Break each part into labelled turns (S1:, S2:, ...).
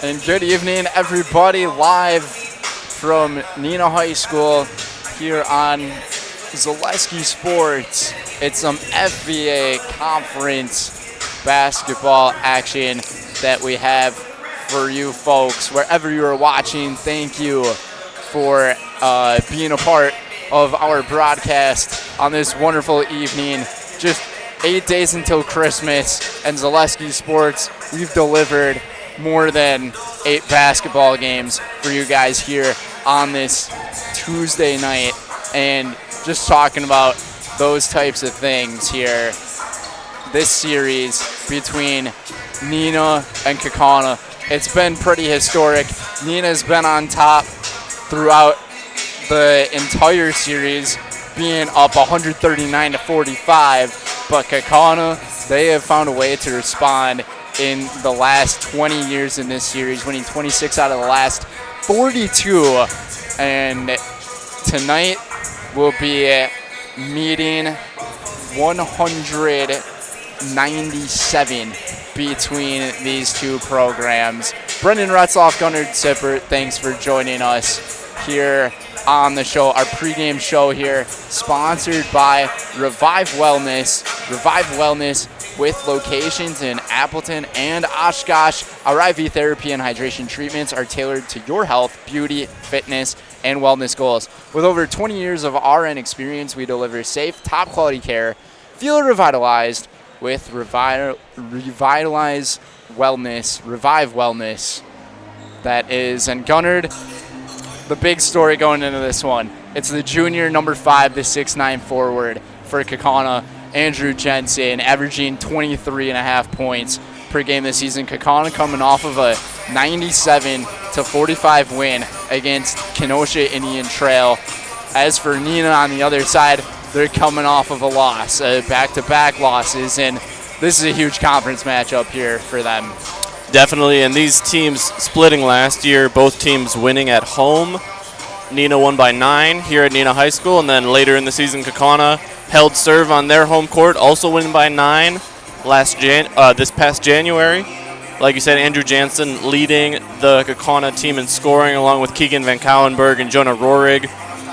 S1: And good evening, everybody, live from Neenah High School here on Zaleski Sports. It's some FVA conference basketball action that we have for you folks. Wherever you are watching, thank you for being a part of our broadcast on this wonderful evening. Just 8 days until Christmas, and Zaleski Sports, we've delivered more than 8 basketball games for you guys here on this Tuesday night. And just talking about those types of things here, this series between Neenah and Kaukauna, it's been pretty historic. Neenah's been on top throughout the entire series, being up 139-45, but Kaukauna, they have found a way to respond in the last 20 years in this series, winning 26 out of the last 42. And tonight we'll be meeting 197 between these two programs. Brendan Retzloff, Gunnar Zippert, thanks for joining us here on the show, our pregame show here, sponsored by Revive Wellness. Revive Wellness with locations in Appleton and Oshkosh. Our IV therapy and hydration treatments are tailored to your health, beauty, fitness, and wellness goals. With over 20 years of RN experience, we deliver safe, top-quality care. Feel revitalized with Revitalize Wellness, Revive Wellness. That is, and Gunnar, the big story going into this one, it's the junior number 5, the 6'9" forward for Kaukauna, Andrew Jensen, averaging 23.5 points per game this season. Kaukauna coming off of a 97-45 win against Kenosha Indian Trail. As for Neenah on the other side, they're coming off of a loss, back-to-back losses, and this is a huge conference matchup here for them.
S2: Definitely, and these teams splitting last year, both teams winning at home. Neenah won by 9 here at Neenah High School, and then later in the season, Kaukauna held serve on their home court, also winning by 9 this past January. Like you said, Andrew Jansen leading the Kaukauna team in scoring, along with Keegan Van Cowenberg and Jonah Rohrig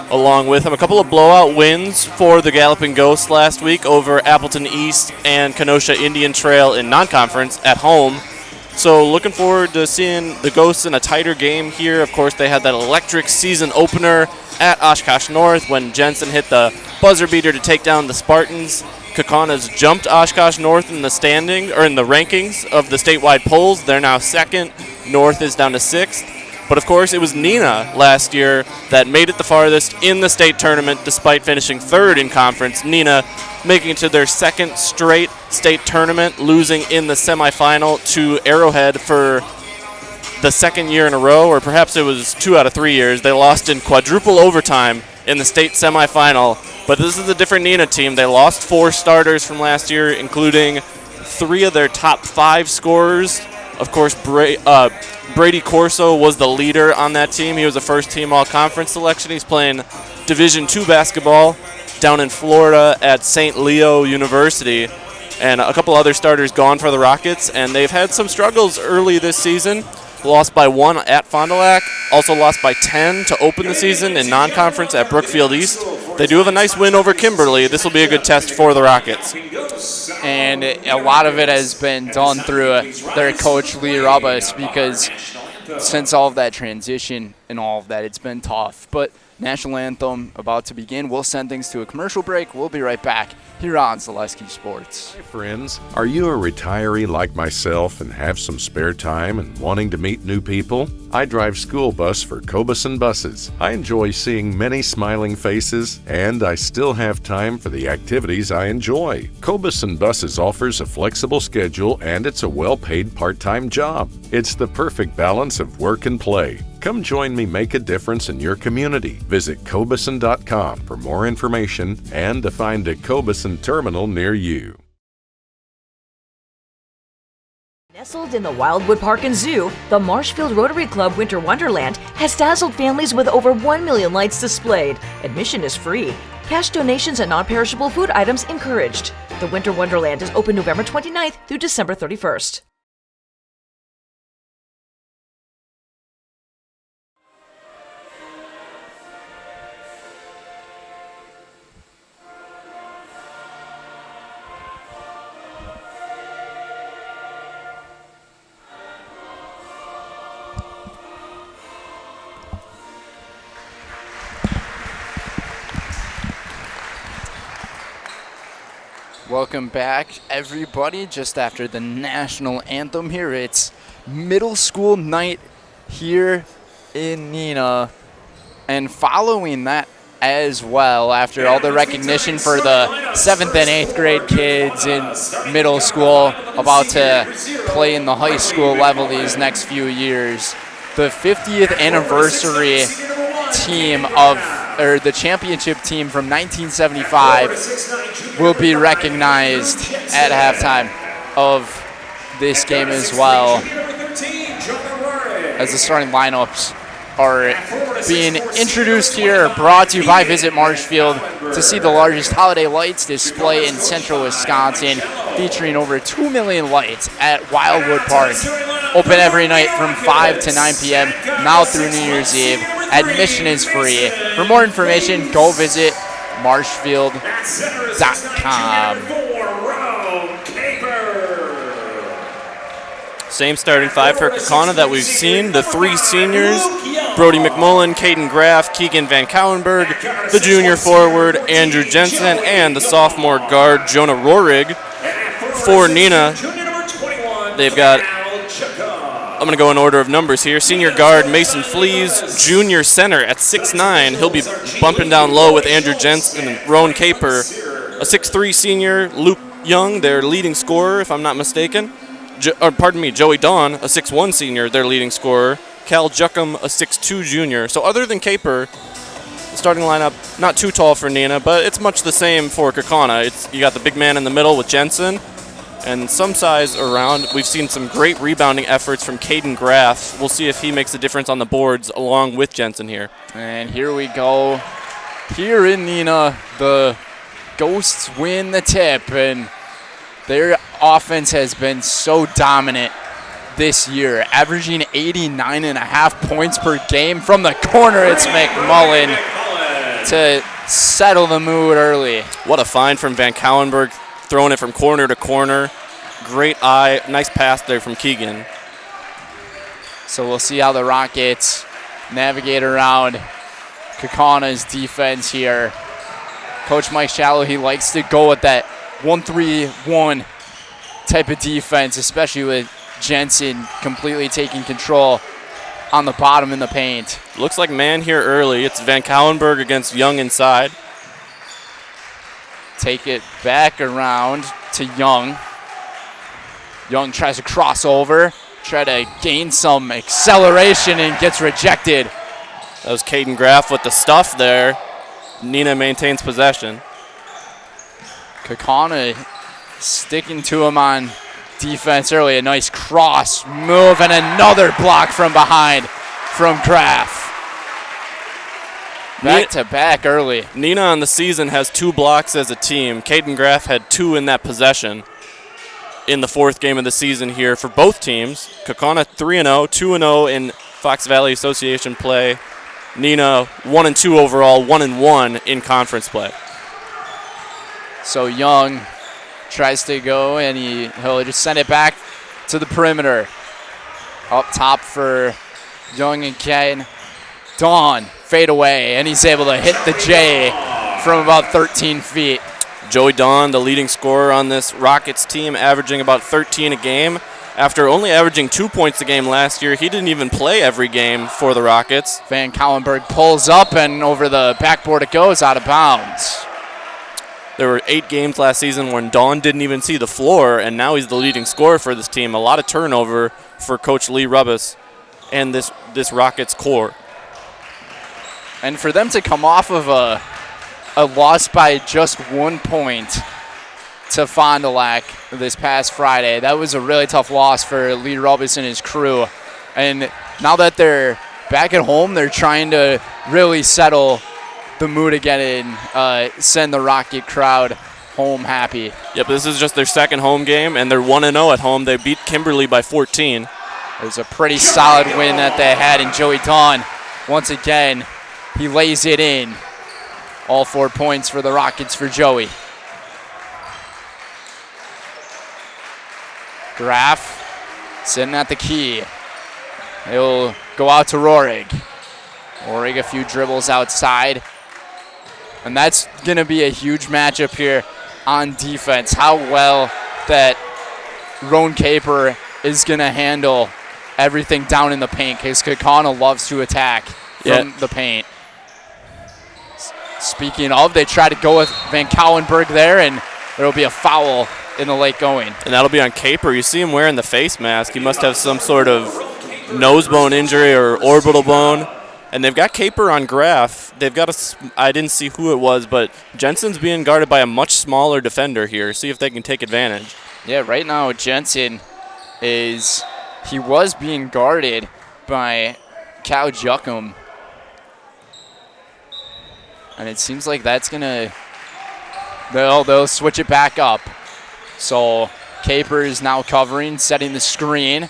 S2: along with him. A couple of blowout wins for the Galloping Ghosts last week over Appleton East and Kenosha Indian Trail in non-conference at home. So looking forward to seeing the Ghosts in a tighter game here. Of course, they had that electric season opener at Oshkosh North when Jensen hit the buzzer beater to take down the Spartans. Kaukauna's jumped Oshkosh North in the standing or in the rankings of the statewide polls. They're now 2nd. North is down to 6th. But of course, it was Neenah last year that made it the farthest in the state tournament despite finishing 3rd in conference. Neenah making it to their 2nd straight state tournament, losing in the semifinal to Arrowhead for the 2nd year in a row, or perhaps it was 2 out of 3 years. They lost in quadruple overtime in the state semifinal. But this is a different Neenah team. They lost 4 starters from last year, including 3 of their top 5 scorers. Of course, Brady Corso was the leader on that team. He was a first-team all-conference selection. He's playing Division II basketball down in Florida at St. Leo University. And a couple other starters gone for the Rockets, and they've had some struggles early this season. Lost by 1 at Fond du Lac, also lost by 10 to open the season in non-conference at Brookfield East. They do have a nice win over Kimberly. This will be a good test for the Rockets.
S1: And a lot of it has been done through their coach, Lee Rubas, because since all of that transition and all of that, it's been tough. But national anthem about to begin. We'll send things to a commercial break. We'll be right back here on Zaleski Sports.
S3: Hi friends, are you a retiree like myself and have some spare time and wanting to meet new people? I drive school bus for Cobison Buses. I enjoy seeing many smiling faces, and I still have time for the activities I enjoy. Cobison Buses offers a flexible schedule, and it's a well-paid part-time job. It's the perfect balance of work and play. Come join me make a difference in your community. Visit Cobison.com for more information and to find a Cobison terminal near you.
S4: Nestled in the Wildwood Park and Zoo, the Marshfield Rotary Club Winter Wonderland has dazzled families with over 1 million lights displayed. Admission is free. Cash donations and non-perishable food items encouraged. The Winter Wonderland is open November 29th through December 31st.
S1: Welcome back, everybody. Just after the national anthem here, it's middle school night here in Neenah. And following that as well, after all the recognition for the 7th and 8th grade kids in middle school about to play in the high school level these next few years, the 50th anniversary team or the championship team from 1975 will be recognized at halftime of this game as well, as the starting lineups are being introduced here, brought to you by Visit Marshfield to see the largest holiday lights display in central Wisconsin, featuring over 2 million lights at Wildwood Park. Open every night from 5 to 9 p.m., now through New Year's Eve. Admission is free. For more information, go visit marshfield.com.
S2: Same starting five for Kaukauna that we've seen. The three seniors, Brody McMullen, Caden Graff, Keegan Van Cowenberg, the junior forward, Andrew Jensen, and the sophomore guard, Jonah Rohrig. For Neenah, they've got, I'm going to go in order of numbers here. Senior guard, Mason Flees, junior center at 6'9". He'll be bumping down low with Andrew Jensen and Roan Caper. A 6'3" senior, Luke Young, their leading scorer, if I'm not mistaken. Joey Dawn, a 6'1" senior, their leading scorer. Cal Juckham, a 6'2" junior. So other than Caper, the starting lineup, not too tall for Neenah, but it's much the same for Kaukauna. You got the big man in the middle with Jensen, and some size around. We've seen some great rebounding efforts from Caden Graff. We'll see if he makes a difference on the boards along with Jensen here.
S1: And here we go. Here in Neenah, the Ghosts win the tip, and their offense has been so dominant this year, averaging 89.5 points per game. From the corner, it's McMullen to settle the mood early.
S2: What a find from Van Cowenberg, throwing it from corner to corner. Great eye, nice pass there from Keegan.
S1: So we'll see how the Rockets navigate around Kaukauna's defense here. Coach Mike Shallow, he likes to go with that 1-3-1 type of defense, especially with Jensen completely taking control on the bottom in the paint.
S2: Looks like man here early. It's Van Cowenberg against Young inside.
S1: Take it back around to Young. Young tries to cross over, try to gain some acceleration, and gets rejected.
S2: That was Caden Graff with the stuff there. Neenah maintains possession.
S1: Kaukauna sticking to him on defense early. A nice cross move and another block from behind from Graff. Back to back early.
S2: Neenah on the season has 2 blocks as a team. Caden Graff had 2 in that possession in the 4th game of the season here for both teams. Kaukauna 3-0, 2-0 in Fox Valley Association play. Neenah 1-2 overall, 1-1 in conference play.
S1: So Young tries to go, and he'll just send it back to the perimeter. Up top for Young again. Dawn, fade away, and he's able to hit the J from about 13 feet.
S2: Joey Dawn, the leading scorer on this Rockets team, averaging about 13 a game. After only averaging 2 points a game last year, he didn't even play every game for the Rockets.
S1: Van Cowenberg pulls up, and over the backboard it goes, out of bounds.
S2: There were 8 games last season when Dawn didn't even see the floor, and now he's the leading scorer for this team. A lot of turnover for Coach Lee Rubbis and this Rockets core.
S1: And for them to come off of a loss by just 1 point to Fond du Lac this past Friday, that was a really tough loss for Lee Rubbis and his crew. And now that they're back at home, they're trying to really settle the mood again and send the Rocket crowd home happy.
S2: Yep, this is just their second home game, and they're 1-0 at home. They beat Kimberly by 14.
S1: It was a pretty solid win that they had, and Joey Dawn, once again, he lays it in. All 4 points for the Rockets for Joey. Graff sitting at the key. He'll go out to Rohrig. Rohrig a few dribbles outside. And that's going to be a huge matchup here on defense, how well that Roan Caper is going to handle everything down in the paint, because Kaukauna loves to attack from the paint. Speaking of, they try to go with Van Cauwenberg there, and there will be a foul in the late going.
S2: And that'll be on Caper. You see him wearing the face mask. He must have some sort of nose bone injury or orbital bone. And they've got Caper on Graf. They've got I didn't see who it was, but Jensen's being guarded by a much smaller defender here. See if they can take advantage.
S1: Yeah, right now Jensen he was being guarded by Cal Juckum. And it seems like that's going to, they'll switch it back up. So Caper is now covering, setting the screen.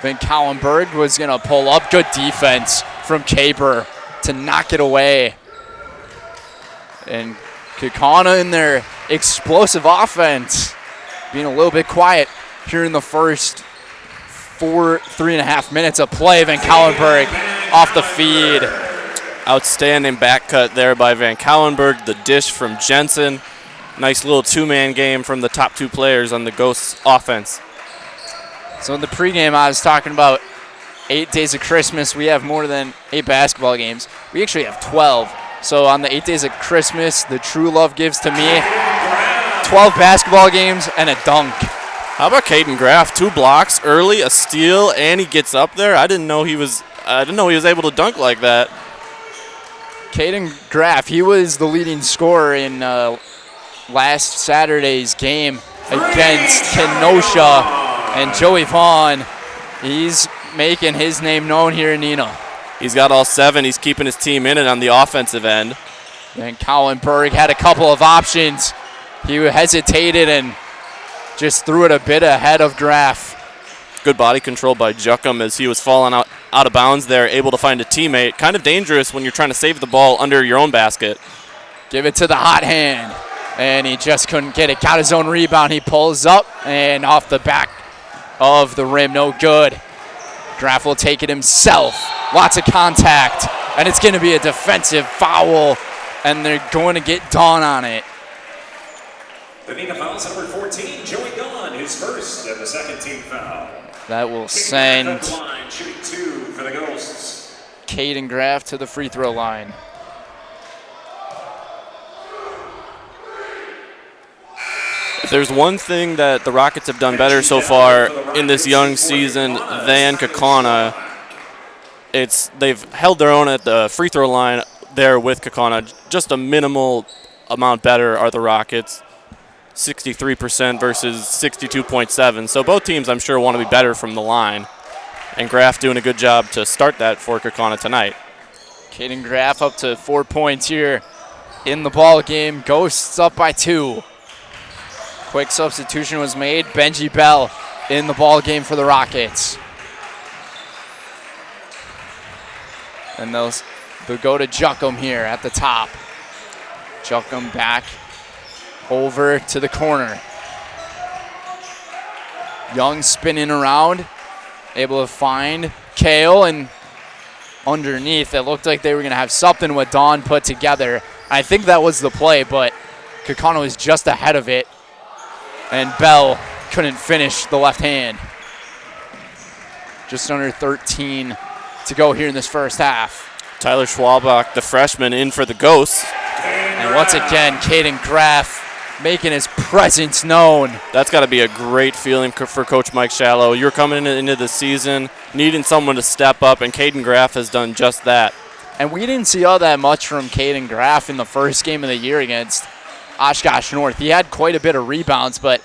S1: Van Cauwenberg was going to pull up. Good defense from Caper to knock it away. And Kaukauna in their explosive offense being a little bit quiet here in the first 3.5 minutes of play. Van Cauwenberg off the feed.
S2: Outstanding back cut there by Van Cauwenberg. The dish from Jensen. Nice little two-man game from the top two players on the Ghosts offense.
S1: So in the pregame, I was talking about 8 days of Christmas. We have more than 8 basketball games. We actually have 12. So on the 8 days of Christmas, the True Love gives to me 12 basketball games and a dunk.
S2: How about Caden Graf? 2 blocks early, a steal, and he gets up there. I didn't know he was able to dunk like that.
S1: Caden Graf, he was the leading scorer in last Saturday's game against Kenosha, and Joey Vaughn, he's making his name known here in Neenah.
S2: He's got all 7. He's keeping his team in it on the offensive end.
S1: And Cauwenberg had a couple of options. He hesitated and just threw it a bit ahead of Graf.
S2: Good body control by Juckum as he was falling out of bounds there, able to find a teammate. Kind of dangerous when you're trying to save the ball under your own basket.
S1: Give it to the hot hand, and he just couldn't get it. Got his own rebound. He pulls up and off the back of the rim. No good. Graf will take it himself. Lots of contact, and it's going to be a defensive foul, and they're going to get Dawn on it.
S5: The Neenah fouls number 14, Joey Dawn, his first and the second team foul.
S1: That will send
S5: shooting 2 for the Ghosts.
S1: Caden Graf to the free throw line.
S2: If there's one thing that the Rockets have done better so far in this young season than Kaukauna, they've held their own at the free throw line there with Kaukauna. Just a minimal amount better are the Rockets. 63% versus 62.7. So both teams, I'm sure, want to be better from the line. And Graf doing a good job to start that for Kaukauna tonight.
S1: Caden Graf up to 4 points here in the ball game. Ghosts up by 2. Quick substitution was made. Benji Bell in the ball game for the Rockets. And they'll go to Juckum here at the top. Juckum back over to the corner. Young spinning around, able to find Kale, and underneath it looked like they were going to have something with Dawn put together. I think that was the play, but Kaukauna was just ahead of it, and Bell couldn't finish the left hand. Just under 13 to go here in this first half.
S2: Tyler Schwalbach, the freshman, in for the Ghosts.
S1: And once again, Caden Graf making his presence known.
S2: That's got to be a great feeling for Coach Mike Shallow. You're coming into the season needing someone to step up, and Caden Graf has done just that.
S1: And we didn't see all that much from Caden Graf in the first game of the year against Oshkosh North. He had quite a bit of rebounds, but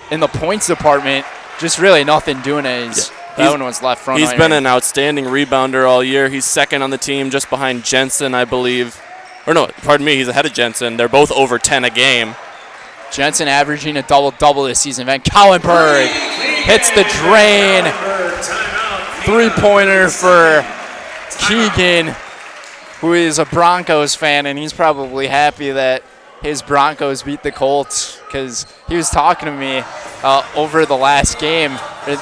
S1: in the points department, just really nothing doing as that one was left front.
S2: He's been an outstanding rebounder all year. He's second on the team, just behind Jensen, I believe. Or no, pardon me, he's ahead of Jensen. They're both over 10 a game.
S1: Jensen averaging a double-double this season. Van Cauwenberg hits the drain. Three-pointer for Keegan, who is a Broncos fan, and he's probably happy that his Broncos beat the Colts, because he was talking to me over the last game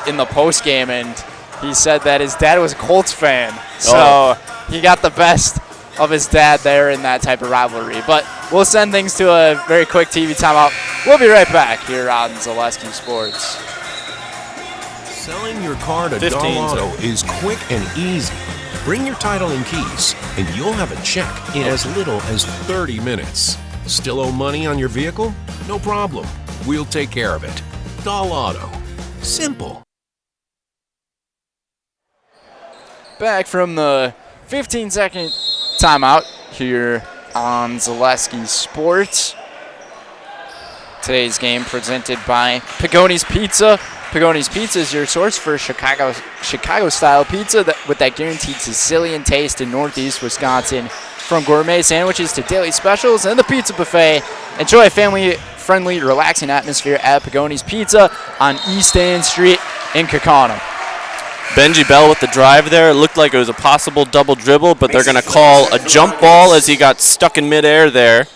S1: in the post game, and he said that his dad was a Colts fan. So he got the best of his dad there in that type of rivalry. But we'll send things to a very quick TV timeout. We'll be right back here on Zaleski Sports.
S6: Selling your car to
S2: 15,
S6: Doll Auto is quick and easy. Bring your title and keys, and you'll have a check in as little as 30 minutes. Still owe money on your vehicle? No problem. We'll take care of it. Doll Auto. Simple.
S1: Back from the 15-second timeout here on Zaleski Sports. Today's game presented by Pagoni's Pizza. Pagoni's Pizza is your source for Chicago-style pizza with that guaranteed Sicilian taste in Northeast Wisconsin. From gourmet sandwiches to daily specials and the pizza buffet, enjoy a family-friendly, relaxing atmosphere at Pagoni's Pizza on East End Street in Kaukauna.
S2: Benji Bell with the drive there. It looked like it was a possible double dribble, but they're going to call a jump ball as he got stuck in midair there.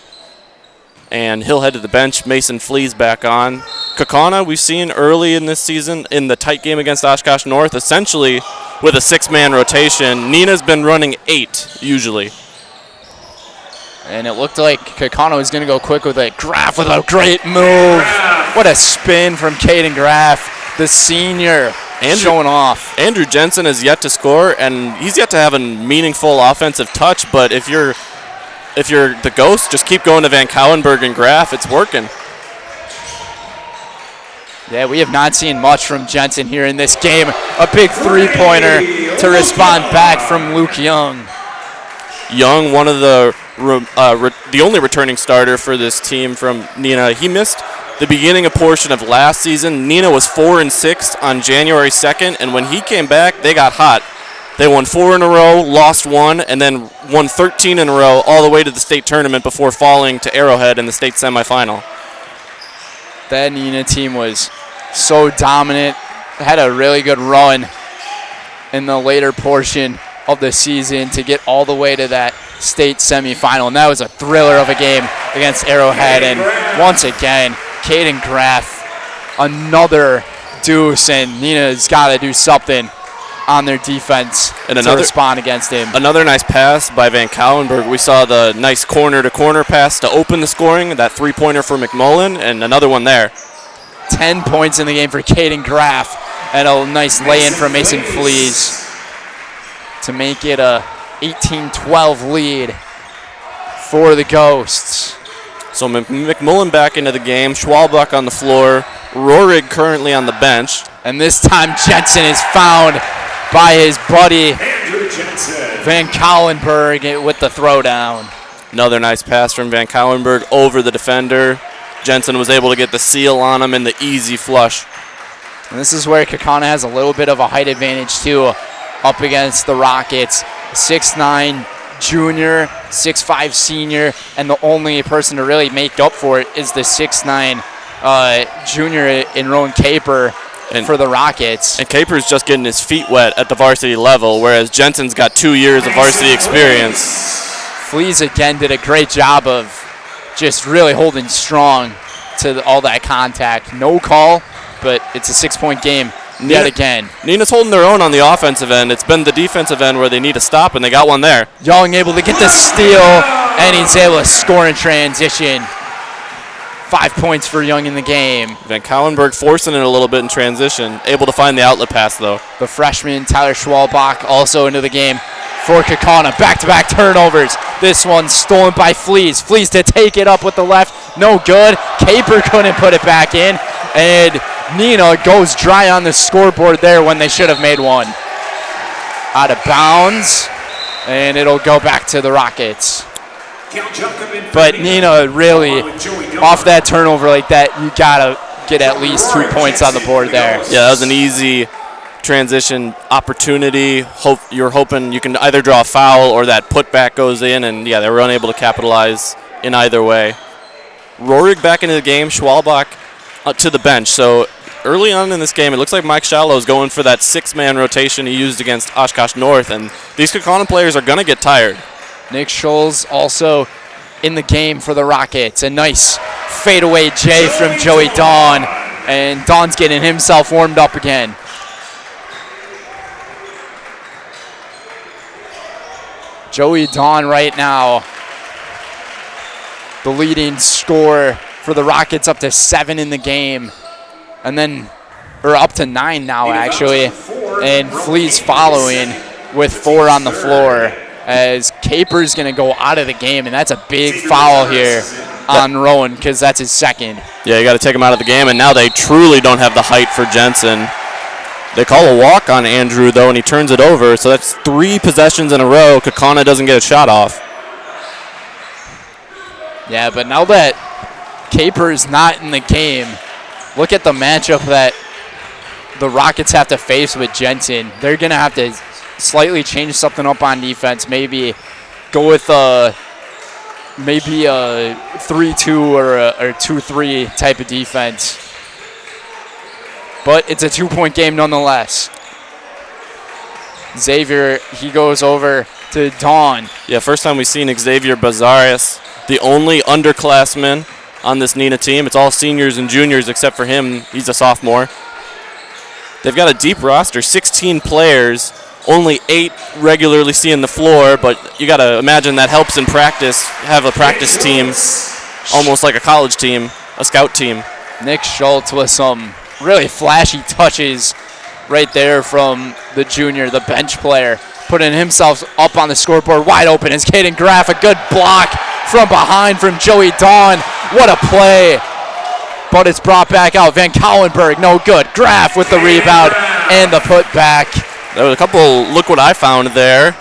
S2: And he'll head to the bench. Mason Flees back on. Kaukauna, we've seen early in this season in the tight game against Oshkosh North, essentially with a 6-man rotation. Neenah's been running 8 usually.
S1: And it looked like Kaukauna was going to go quick with it. Graff with a great move. What a spin from Caden Graff, the senior, showing off.
S2: Andrew Jensen has yet to score, and he's yet to have a meaningful offensive touch, but if you're the Ghost, just keep going to Van Couwenberg and Graff. It's working.
S1: Yeah, we have not seen much from Jensen here in this game. A big three-pointer to respond back from Luke Young.
S2: Young, one of the only returning starter for this team from Neenah. He missed the beginning of portion of last season. Neenah was 4-6 on January 2nd, and when he came back, they got hot. They won 4 in a row, lost 1, and then won 13 in a row all the way to the state tournament before falling to Arrowhead in the state semifinal.
S1: That Neenah team was so dominant, had a really good run in the later portion of the season to get all the way to that state semifinal, and that was a thriller of a game against Arrowhead. And once again, Caden Graff, another deuce, and Neenah's got to do something on their defense and to respond against him.
S2: Another nice pass by Van Couwenberg. We saw the nice corner-to-corner pass to open the scoring, that three-pointer for McMullen, and another one there.
S1: 10 points in the game for Caden Graff, and a nice lay-in from Mason Flees to make it a 18-12 lead for the Ghosts.
S2: So McMullen back into the game, Schwalbach on the floor, Rohrig currently on the bench.
S1: And this time Jensen is found by his buddy Van Couwenberg with the throwdown.
S2: Another nice pass from Van Couwenberg over the defender. Jensen was able to get the seal on him in the easy flush.
S1: And this is where Kaukauna has a little bit of a height advantage too, up against the Rockets. 6'9" junior, 6'5" senior, and the only person to really make up for it is the 6'9" junior in Rowan Caper for the Rockets.
S2: And Caper's just getting his feet wet at the varsity level, whereas Jensen's got 2 years of varsity experience.
S1: Flees again did a great job of just really holding strong to all that contact. No call, but it's a 6-point game yet again.
S2: Neenah's holding their own on the offensive end. It's been the defensive end where they need to stop, and they got one there.
S1: Young able to get the steal, and he's able to score in transition. 5 points for Young in the game.
S2: Van Couwenberg forcing it a little bit in transition. Able to find the outlet pass, though.
S1: The freshman, Tyler Schwalbach, also into the game for Kaukauna. Back-to-back turnovers. This one stolen by Flees. Flees to take it up with the left. No good. Caper couldn't put it back in. And Neenah goes dry on the scoreboard there when they should have made one. Out of bounds. And it'll go back to the Rockets. But Neenah really, off that turnover like that, you got to get at least 2 points on the board there.
S2: Yeah, that was an easy transition opportunity. You're hoping you can either draw a foul or that putback goes in, and yeah, they were unable to capitalize in either way. Rohrig back into the game, Schwalbach to the bench. So early on in this game, it looks like Mike Shallow is going for that 6-man rotation he used against Oshkosh North, and these Kaukauna players are going to get tired.
S1: Nick Scholes also in the game for the Rockets. A nice fadeaway J from Joey Dawn, and Dawn's getting himself warmed up again. Joey Dawn right now, the leading scorer for the Rockets, up to 7 in the game. And then, or up to 9 now, actually. And Flea's following with 4 on the floor, as Caper's going to go out of the game, and that's a big foul here on Rowan, because that's his second.
S2: Yeah, you got to take him out of the game, and now they truly don't have the height for Jensen. They call a walk on Andrew, though, and he turns it over, so that's 3 possessions in a row. Kaukauna doesn't get a shot off.
S1: Yeah, but now that Caper is not in the game, look at the matchup that the Rockets have to face with Jensen. They're going to have to slightly change something up on defense, maybe go with maybe a 3-2 or a 2-3 type of defense. But it's a 2-point game nonetheless. Xavier, he goes over to Dawn.
S2: Yeah, first time we've seen Xavier Bazaris, the only underclassman on this Neenah team. It's all seniors and juniors except for him. He's a sophomore. They've got a deep roster, 16 players. Only 8 regularly seeing the floor, but you got to imagine that helps in practice, have a practice team, almost like a college team, a scout team.
S1: Nick Schultz with some really flashy touches right there from the junior, the bench player, putting himself up on the scoreboard wide open as Caden Graff, a good block from behind from Joey Dawn. What a play. But it's brought back out. Van Cauwenberg, no good. Graff with the rebound and the putback.
S2: There was a couple, look what I found there.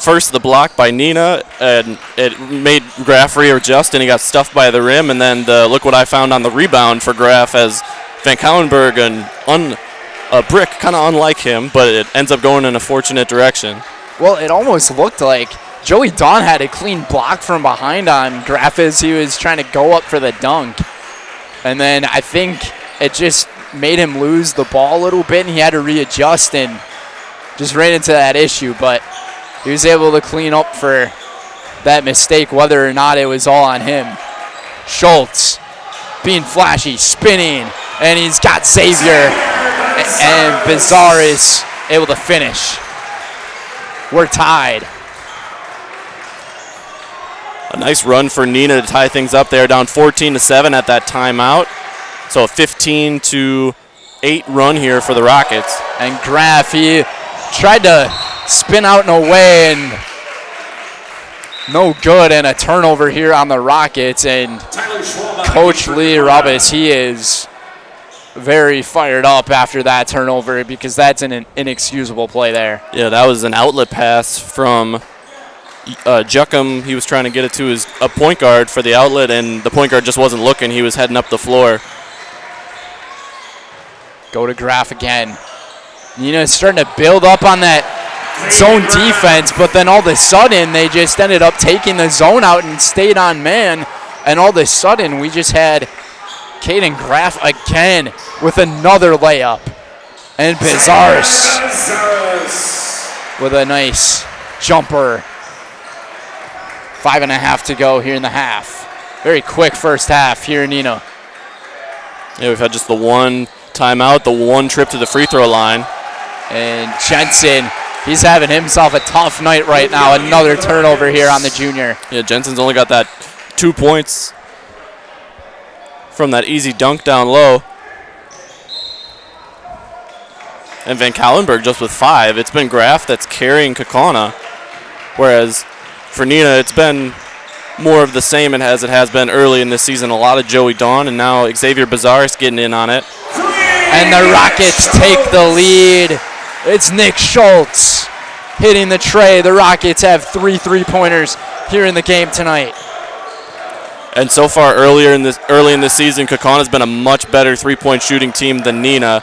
S2: First, the block by Neenah, and it made Graff readjust, and he got stuffed by the rim. And then look what I found on the rebound for Graff, as Van Cauwenberg, a brick, kind of unlike him, but it ends up going in a fortunate direction.
S1: Well, it almost looked like Joey Dawn had a clean block from behind on Graff as he was trying to go up for the dunk. And then I think it just made him lose the ball a little bit, and he had to readjust and just ran into that issue, but he was able to clean up for that mistake, whether or not it was all on him. Schultz being flashy, spinning, and he's got Xavier, and Bazaris able to finish. We're tied.
S2: A nice run for Neenah to tie things up there, down 14-7 at that timeout. So a 15-8 run here for the Rockets.
S1: And Graff, he tried to spin out and away, and no good, and a turnover here on the Rockets. And Coach Lee Rubbis, he is very fired up after that turnover, because that's an inexcusable play there.
S2: Yeah, that was an outlet pass from Juckham. He was trying to get it to a point guard for the outlet, and the point guard just wasn't looking. He was heading up the floor.
S1: Go to Graff again. Neenah is starting to build up on that zone defense, but then all of a sudden they just ended up taking the zone out and stayed on man, and all of a sudden we just had Caden Graff again with another layup. And Bazaris with a nice jumper. 5.5 to go here in the half. Very quick first half here in Neenah.
S2: Yeah, we've had just the one timeout, the one trip to the free throw line.
S1: And Jensen, he's having himself a tough night right now. Another turnover here on the junior.
S2: Yeah, Jensen's only got that 2 points from that easy dunk down low. And Van Cauwenberg just with 5. It's been Graff that's carrying Kaukauna, whereas for Neenah, it's been more of the same as it has been early in this season. A lot of Joey Dawn, and now Xavier Bazaris getting in on it.
S1: And the Rockets take the lead. It's Nick Schultz hitting the tray. The Rockets have 3 3-pointers here in the game tonight.
S2: And so far early in this season, Kaukauna's been a much better three-point shooting team than Neenah.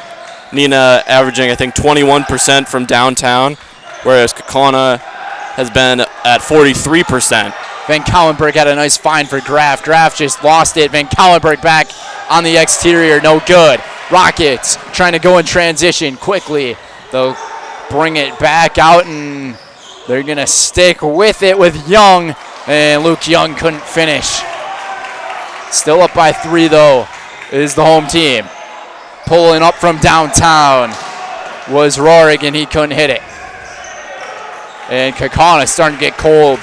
S2: Neenah averaging, I think, 21% from downtown, whereas Kaukauna has been at 43%.
S1: Van Cauwenberg had a nice find for Graff. Graff just lost it. Van Cauwenberg back on the exterior, no good. Rockets trying to go in transition quickly. They'll bring it back out, and they're going to stick with it with Young, and Luke Young couldn't finish. Still up by 3, though, is the home team. Pulling up from downtown was Rorig, and he couldn't hit it. And Kaukauna is starting to get cold.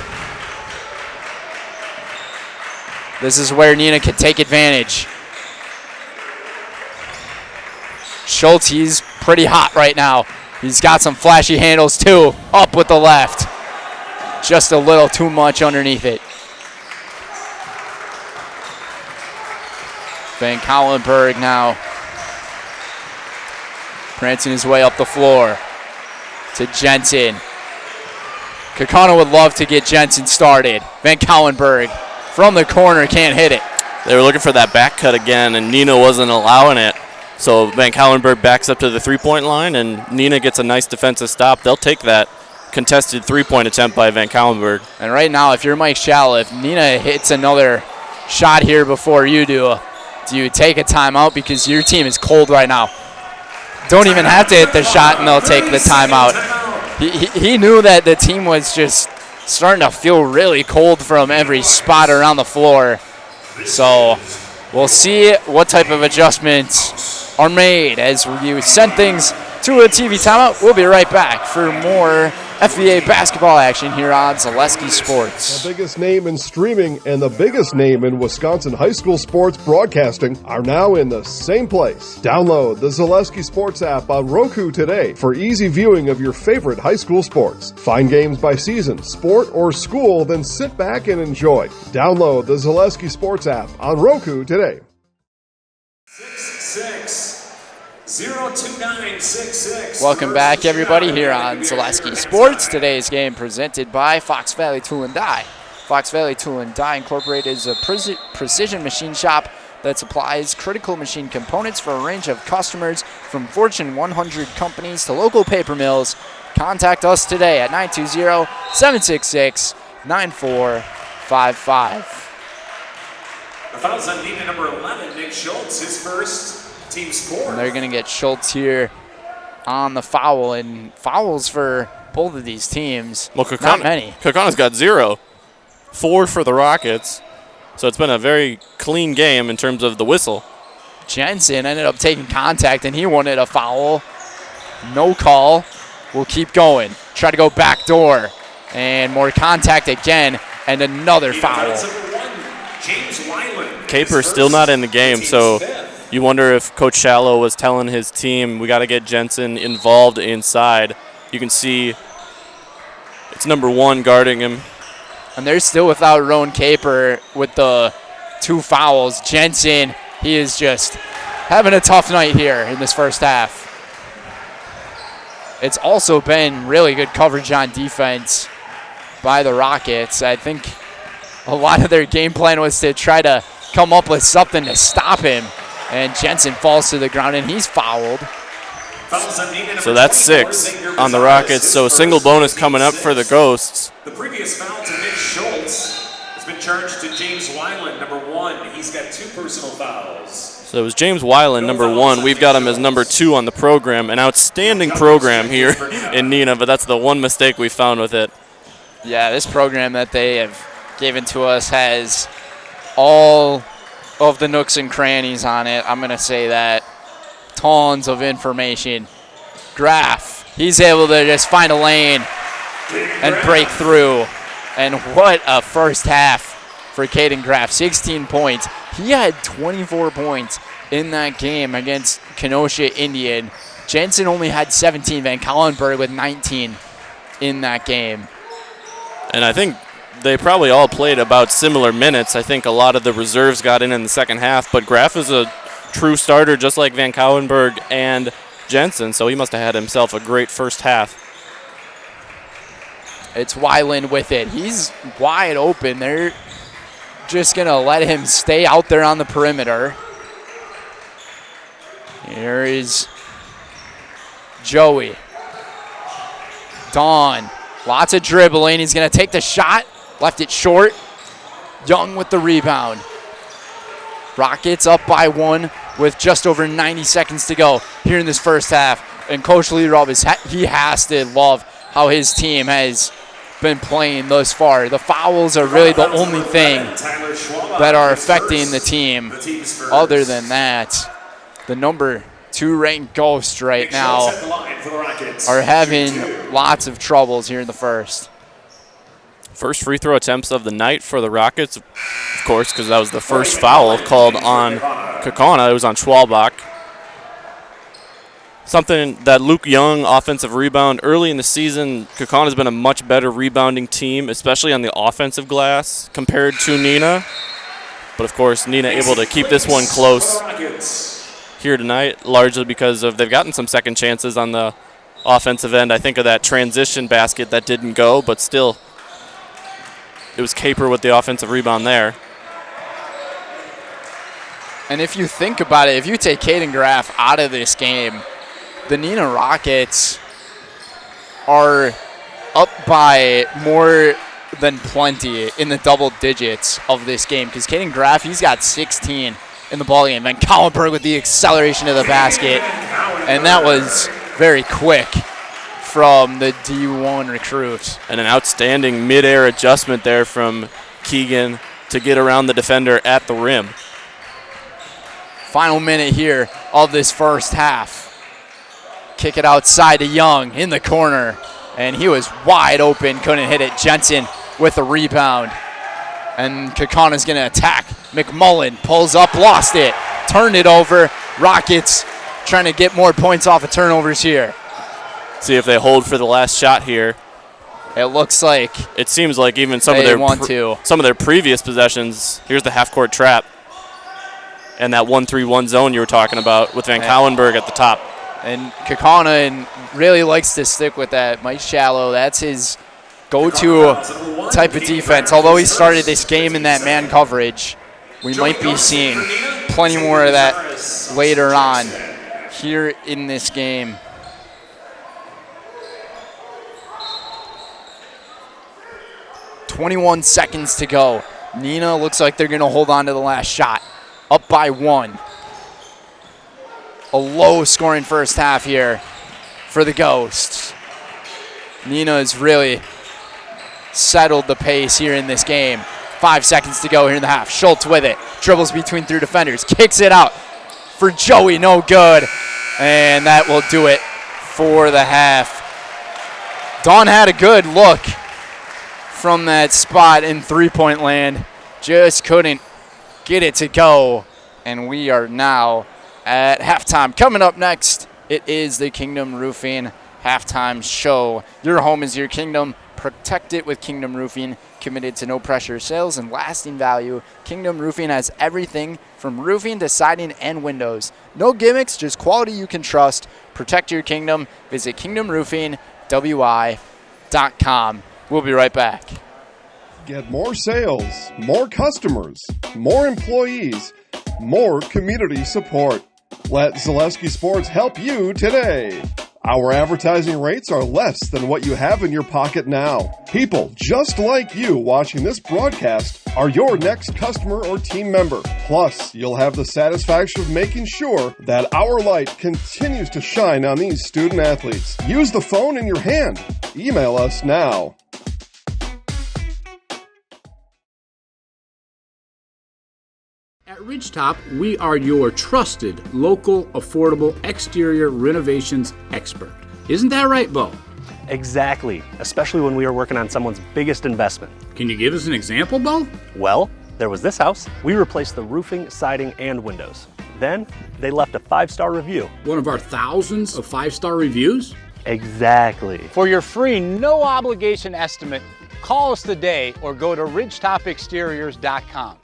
S1: This is where Neenah can take advantage. Schultz, he's pretty hot right now. He's got some flashy handles too. Up with the left. Just a little too much underneath it. Van Kaulenberg now prancing his way up the floor to Jensen. Kaukauna would love to get Jensen started. Van Kaulenberg from the corner can't hit it.
S2: They were looking for that back cut again, and Neenah wasn't allowing it. So Van Kaulenberg backs up to the three-point line, and Neenah gets a nice defensive stop. They'll take that contested three-point attempt by Van Kaulenberg.
S1: And right now, if you're Mike Schall, if Neenah hits another shot here before you do you take a timeout because your team is cold right now? Don't even have to hit the shot, and they'll take the timeout. He knew that the team was just starting to feel really cold from every spot around the floor. So we'll see what type of adjustments are made as we send things to a TV timeout. We'll be right back for more FVA basketball action here on Zaleski Sports.
S7: The biggest name in streaming and the biggest name in Wisconsin high school sports broadcasting are now in the same place. Download the Zaleski Sports app on Roku today for easy viewing of your favorite high school sports. Find games by season, sport, or school, then sit back and enjoy. Download the Zaleski Sports app on Roku today.
S5: 02966.
S1: Welcome back, everybody, here on Zaleski Sports. Today's game presented by Fox Valley Tool and Die. Fox Valley Tool and Die Incorporated is a precision machine shop that supplies critical machine components for a range of customers, from Fortune 100 companies to local paper mills. Contact us today at 920-766-9455.
S5: The foul's on Neenah, number 11, Nick Schultz, his first. Team's four.
S1: And they're going to get Schultz here on the foul, and fouls for both of these teams.
S2: Well,
S1: not many.
S2: Kaukauna's got 0. 4 for the Rockets. So it's been a very clean game in terms of the whistle.
S1: Jensen ended up taking contact, and he wanted a foul. No call. We'll keep going. Try to go back door. And more contact again, and another foul.
S2: Caper's still not in the game, so you wonder if Coach Shallow was telling his team, we got to get Jensen involved inside. You can see it's number 1 guarding him.
S1: And they're still without Roan Caper with the 2 fouls. Jensen, he is just having a tough night here in this first half. It's also been really good coverage on defense by the Rockets. I think a lot of their game plan was to try to come up with something to stop him. And Jensen falls to the ground, and he's fouled.
S2: So that's 6 on the Rockets. So a single bonus coming up for the Ghosts.
S5: The previous foul to Nick Schultz has been charged to James Weiland, number 1. He's got 2 personal fouls.
S2: So it was James Weiland, number 1. We've got him as number 2 on the program. An outstanding program here in Neenah, but that's the one mistake we found with it.
S1: Yeah, this program that they have given to us has all of the nooks and crannies on it. I'm going to say that. Tons of information. Graf, he's able to just find a lane and break through. And what a first half for Caden Graf. 16 points. He had 24 points in that game against Kenosha Indian. Jensen only had 17. Van Kaulenberg with 19 in that game.
S2: And I think they probably all played about similar minutes. I think a lot of the reserves got in the second half, but Graf is a true starter just like Van Kaulenberg and Jensen, so he must have had himself a great first half.
S1: It's Weiland with it. He's wide open. They're just going to let him stay out there on the perimeter. Here is Joey. Dawn, lots of dribbling. He's going to take the shot. Left it short. Young with the rebound. Rockets up by 1 with just over 90 seconds to go here in this first half. And Coach Lederob, he has to love how his team has been playing thus far. The fouls are really the only thing that are affecting the team. Other than that, the number two ranked Ghosts right now are having lots of troubles here in the first.
S2: First free throw attempts of the night for the Rockets, of course, because that was the first foul called on Kaukauna. It was on Schwalbach. Something that Luke Young, offensive rebound, early in the season, Kaukana's been a much better rebounding team, especially on the offensive glass compared to Neenah. But, of course, Neenah able to keep this one close here tonight, largely because of they've gotten some second chances on the offensive end. I think of that transition basket that didn't go, but still, it was Caper with the offensive rebound there.
S1: And if you think about it, if you take Caden Graff out of this game, the Neenah Rockets are up by more than plenty in the double digits of this game because Caden Graff, he's got 16 in the ballgame. And Collenberg with the acceleration of the basket. And that was very quick from the D1 recruit.
S2: And an outstanding mid-air adjustment there from Keegan to get around the defender at the rim.
S1: Final minute here of this first half. Kick it outside to Young in the corner. And he was wide open, couldn't hit it. Jensen with the rebound. And Kaukana's going to attack. McMullen pulls up, lost it, turned it over. Rockets trying to get more points off of turnovers here.
S2: See if they hold for the last shot here.
S1: It looks like
S2: it seems like even some of their previous possessions. Here's the half-court trap. And that 1-3-1 zone you were talking about with Van Kaulenberg at the top.
S1: And Kaukauna really likes to stick with that. Mike Shallow, that's his go-to type of defense. Although he started this game in that man coverage, we might be seeing plenty more of that later on here in this game. .21 seconds to go. Neenah looks like they're going to hold on to the last shot. Up by 1. A low-scoring first half here for the Ghosts. Neenah has really settled the pace here in this game. 5 seconds to go here in the half. Schultz with it. Dribbles between 3 defenders. Kicks it out for Joey. No good. And that will do it for the half. Dawn had a good look from that spot in three-point land. Just couldn't get it to go. And we are now at halftime. Coming up next, it is the Kingdom Roofing halftime show. Your home is your kingdom. Protect it with Kingdom Roofing. Committed to no pressure sales and lasting value. Kingdom Roofing has everything from roofing to siding and windows. No gimmicks, just quality you can trust. Protect your kingdom. Visit kingdomroofingwi.com. We'll be right back.
S7: Get more sales, more customers, more employees, more community support. Let Zaleski Sports help you today. Our advertising rates are less than what you have in your pocket now. People just like you watching this broadcast are your next customer or team member. Plus, you'll have the satisfaction of making sure that our light continues to shine on these student athletes. Use the phone in your hand. Email us now.
S8: At Ridgetop, we are your trusted, local, affordable exterior renovations expert. Isn't that right, Bo?
S9: Exactly, especially when we are working on someone's biggest investment.
S8: Can you give us an example, Bo?
S9: Well, there was this house. We replaced the roofing, siding, and windows. Then, they left a 5-star review.
S8: One of our thousands of 5-star reviews?
S9: Exactly.
S10: For your free, no-obligation estimate, call us today or go to ridgetopexteriors.com.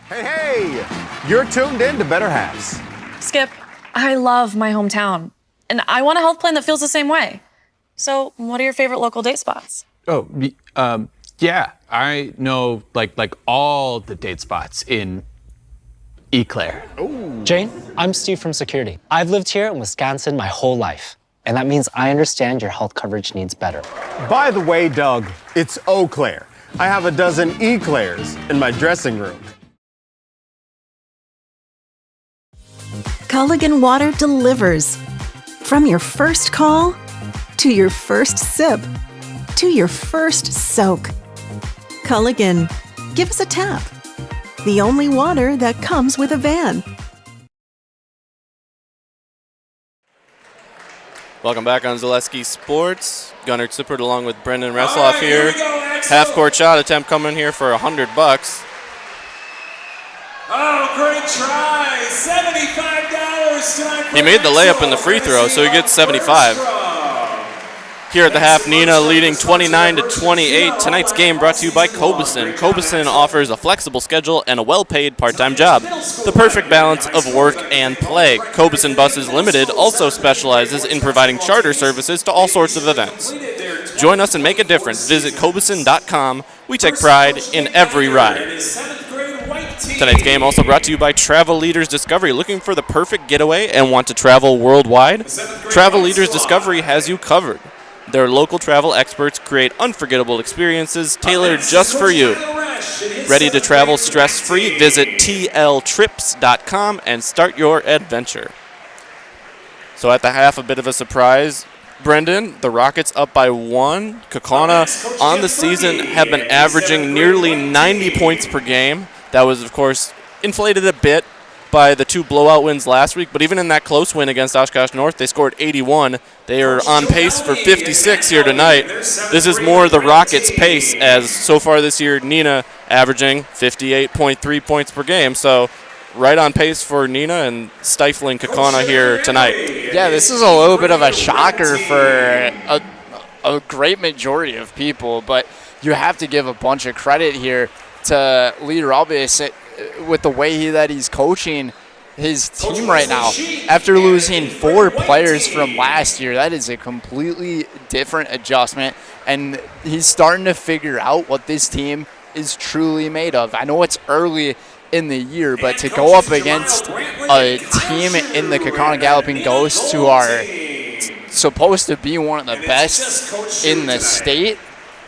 S11: Hey, you're tuned in to Better Halves.
S12: Skip, I love my hometown, and I want a health plan that feels the same way. So, what are your favorite local date spots?
S13: Oh, yeah, I know like all the date spots in Eau Claire.
S14: Ooh. Jane, I'm Steve from Security. I've lived here in Wisconsin my whole life, and that means I understand your health coverage needs better.
S11: By the way, Doug, it's Eau Claire. I have a dozen Eclairs in my dressing room.
S15: Culligan Water delivers. From your first call, to your first sip, to your first soak. Culligan, give us a tap. the only water that comes with a van.
S2: Welcome back on Zaleski Sports. Gunnar Zippert along with Brendan Resloff here. Half-court shot attempt coming here for $100.
S5: Oh, great try. $75 tonight.
S2: He made the layup in the free throw, so he gets 75. Here at the half, Neenah leading 29-28. Tonight's game brought to you by Kobusin. Kobusin offers a flexible schedule and a well-paid part-time job. The perfect balance of work and play. Kobusin Buses Limited also specializes in providing charter services to all sorts of events. Join us and make a difference. Visit Kobusin.com. We take pride in every ride. Tonight's game also brought to you by Travel Leaders Discovery. Looking for the perfect getaway and want to travel worldwide? Travel Leaders Discovery has you covered. Their local travel experts create unforgettable experiences tailored just for you. Ready to travel stress-free? Visit tltrips.com and start your adventure. So at the half, a bit of a surprise. Brendan, the Rockets up by 1. Kaukauna on the season have been averaging nearly 90 points per game. That was, of course, inflated a bit by the 2 blowout wins last week, but even in that close win against Oshkosh North, they scored 81. They are on pace for 56 here tonight. This is more the Rockets' pace, as so far this year, Neenah averaging 58.3 points per game. So right on pace for Neenah and stifling Kaukauna here tonight.
S1: Yeah, this is a little bit of a shocker for a great majority of people, but you have to give a bunch of credit here to Lee Rubis with the way that he's coaching his team right now. After losing 4 players from last year, that is a completely different adjustment, and he's starting to figure out what this team is truly made of. I know it's early in the year, but to go up against a team in the Kaukauna Galloping Ghosts who are supposed to be one of the best in the state,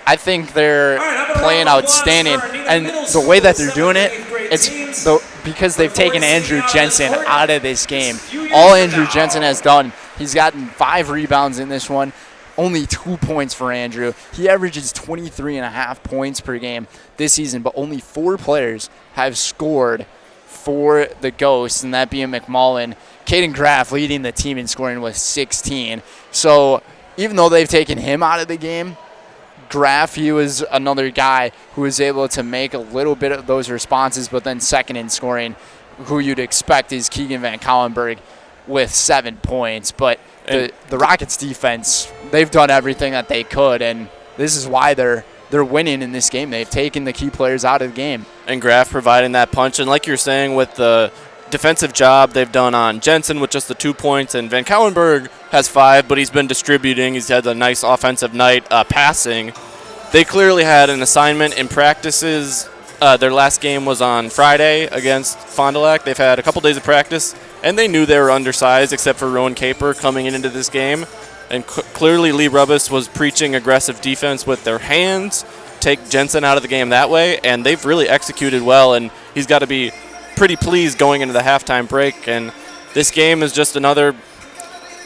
S1: I think they're playing outstanding. And the way that they're doing it, it's because they've taken Andrew Jensen out of this game. All Andrew Jensen has done, he's gotten 5 rebounds in this one, only 2 points for Andrew. He averages 23.5 points per game this season, but only 4 players have scored for the Ghosts, and that being McMullen. Caden Graff leading the team in scoring with 16. So even though they've taken him out of the game, Graff, he was another guy who was able to make a little bit of those responses, but then second in scoring, who you'd expect is Keegan Van Collenberg with 7 points. But the Rockets defense, they've done everything that they could, and this is why they're winning in this game. They've taken the key players out of the game.
S2: And Graff providing that punch, and like you're saying, with the defensive job they've done on Jensen with just the 2 points, and Van Collenberg has 5, but he's been distributing. He's had a nice offensive night passing. They clearly had an assignment in practices. Their last game was on Friday against Fond du Lac. They've had a couple days of practice, and they knew they were undersized except for Rowan Caper coming into this game. And clearly Lee Rubis was preaching aggressive defense with their hands, take Jensen out of the game that way, and they've really executed well, and he's got to be pretty pleased going into the halftime break. And this game is just another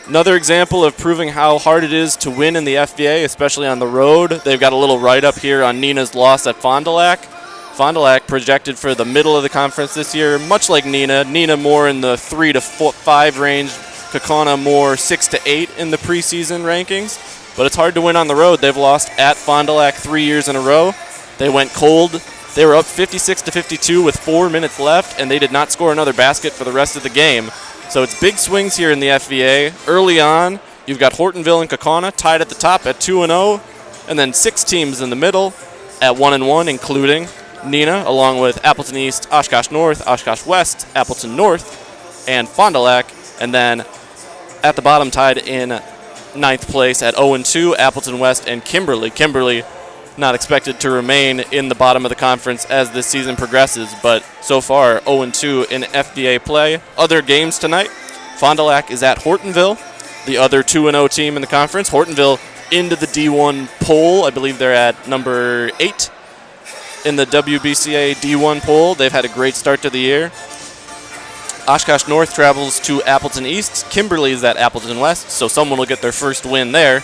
S2: example of proving how hard it is to win in the FVA, especially on the road. They've got a little write-up here on Neenah's loss at Fond du Lac. Fond du Lac projected for the middle of the conference this year, much like Neenah. Neenah more in the 3 to 5 range, Kaukauna more 6 to 8 in the preseason rankings. But it's hard to win on the road. They've lost at Fond du Lac 3 years in a row. They went cold. They were up 56 to 52 with 4 minutes left, and they did not score another basket for the rest of the game. So it's big swings here in the FVA. Early on, you've got Hortonville and Kaukauna tied at the top at 2-0, and then 6 teams in the middle at 1-1, including Neenah, along with Appleton East, Oshkosh North, Oshkosh West, Appleton North, and Fond du Lac. And then at the bottom, tied in 9th place at 0-2, Appleton West and Kimberly. Kimberly not expected to remain in the bottom of the conference as this season progresses, but so far 0-2 in FBA play. Other games tonight, Fond du Lac is at Hortonville, the other 2-0 team in the conference. Hortonville into the D1 poll. I believe they're at number 8 in the WBCA D1 poll. They've had a great start to the year. Oshkosh North travels to Appleton East. Kimberly is at Appleton West, so someone will get their first win there.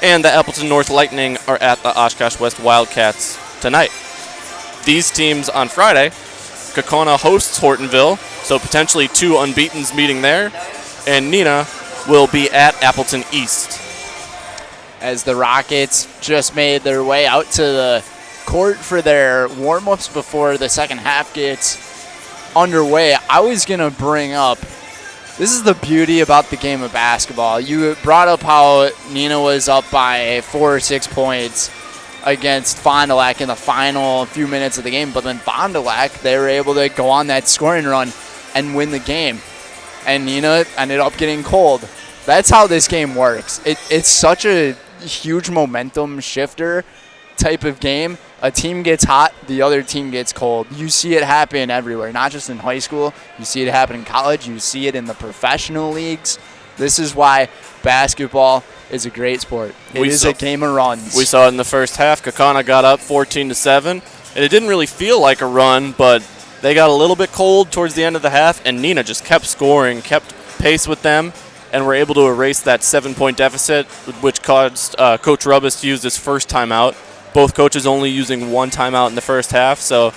S2: And the Appleton North Lightning are at the Oshkosh West Wildcats tonight. These teams on Friday Kaukauna hosts Hortonville, so potentially 2 unbeatens meeting there. And Neenah will be at Appleton East.
S1: As the Rockets just made their way out to the court for their warm-ups before the second half gets underway, I was going to bring up, this is the beauty about the game of basketball. You brought up how Neenah was up by 4 or 6 points against Fond du Lac in the final few minutes of the game, but then Fond du Lac, they were able to go on that scoring run and win the game. And Neenah ended up getting cold. That's how this game works. It's such a huge momentum shifter type of game. A team gets hot, the other team gets cold. You see it happen everywhere, not just in high school. You see it happen in college. You see it in the professional leagues. This is why basketball is a great sport. It is a game of runs.
S2: We saw it in the first half. Kaukauna got up 14-7, and it didn't really feel like a run, but they got a little bit cold towards the end of the half, and Neenah just kept scoring, kept pace with them, and were able to erase that 7-point deficit, which caused Coach Rubbis to use his first timeout. Both coaches only using 1 timeout in the first half, so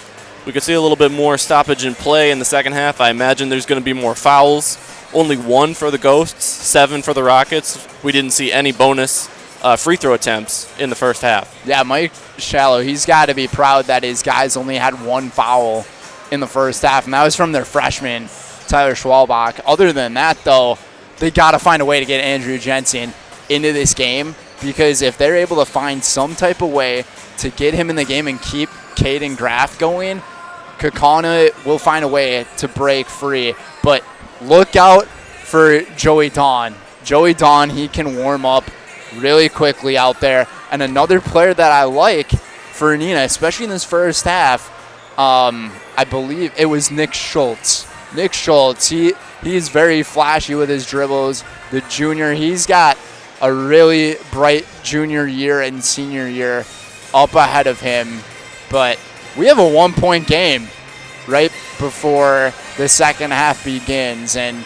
S2: we could see a little bit more stoppage in play in the second half. I imagine there's going to be more fouls. Only 1 for the Ghosts, 7 for the Rockets. We didn't see any bonus free throw attempts in the first half.
S1: Yeah, Mike Shallow, he's got to be proud that his guys only had 1 foul in the first half, and that was from their freshman, Tyler Schwalbach. Other than that, though, they got to find a way to get Andrew Jensen into this game, because if they're able to find some type of way to get him in the game and keep Caden Graff going, Kaukauna will find a way to break free. But look out for Joey Dawn. Joey Dawn, he can warm up really quickly out there. And another player that I like for Neenah, especially in this first half, I believe it was Nick Schultz. Nick Schultz, he's very flashy with his dribbles. The junior, he's got a really bright junior year and senior year up ahead of him. But we have a 1-point game right before the second half begins, and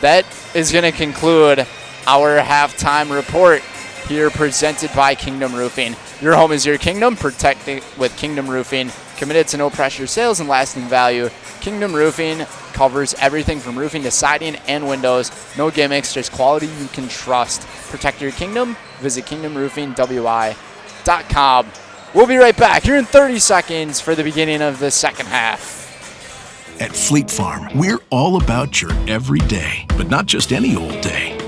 S1: that is going to conclude our halftime report here, presented by Kingdom Roofing. Your home is your kingdom. Protect it with Kingdom Roofing. Committed to no pressure sales and lasting value. Kingdom Roofing covers everything from roofing to siding and windows. No gimmicks, just quality you can trust. Protect your kingdom. Visit kingdomroofingwi.com. We'll be right back here in 30 seconds for the beginning of the second half.
S16: At Fleet Farm, we're all about your everyday, but not just any old day.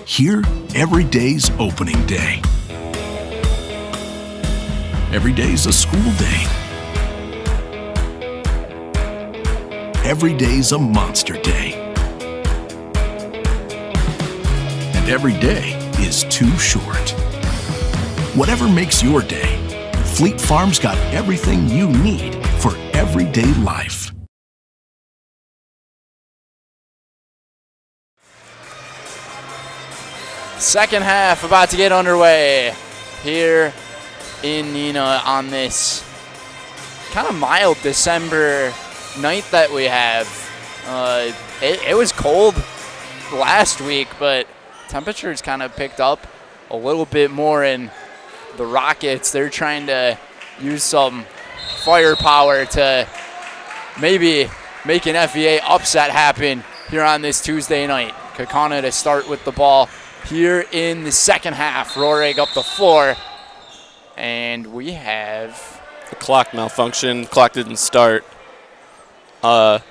S16: Here, every day's opening day. Every day's a school day. Every day's a monster day. And every day is too short. Whatever makes your day, Fleet Farm's got everything you need for everyday life.
S1: Second half about to get underway here in Neenah on this kind of mild December night that we have. It was cold last week, but temperatures kind of picked up a little bit more, and the Rockets, they're trying to use some firepower to maybe make an FVA upset happen here on this Tuesday night. Kaukauna to start with the ball here in the second half. Roehrig up the floor, and we have
S2: the clock malfunction. Clock didn't start. Our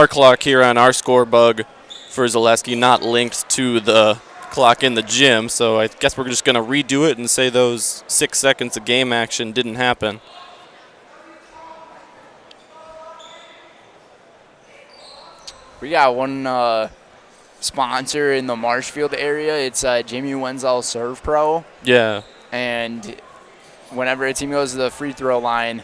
S2: clock here on our score bug for Zaleski not linked to the clock in the gym, so I guess we're just going to redo it and say those 6 seconds of game action didn't happen.
S1: We got one sponsor in the Marshfield area. It's Jamie Wenzel Serve Pro.
S2: Yeah.
S1: And whenever a team goes to the free throw line,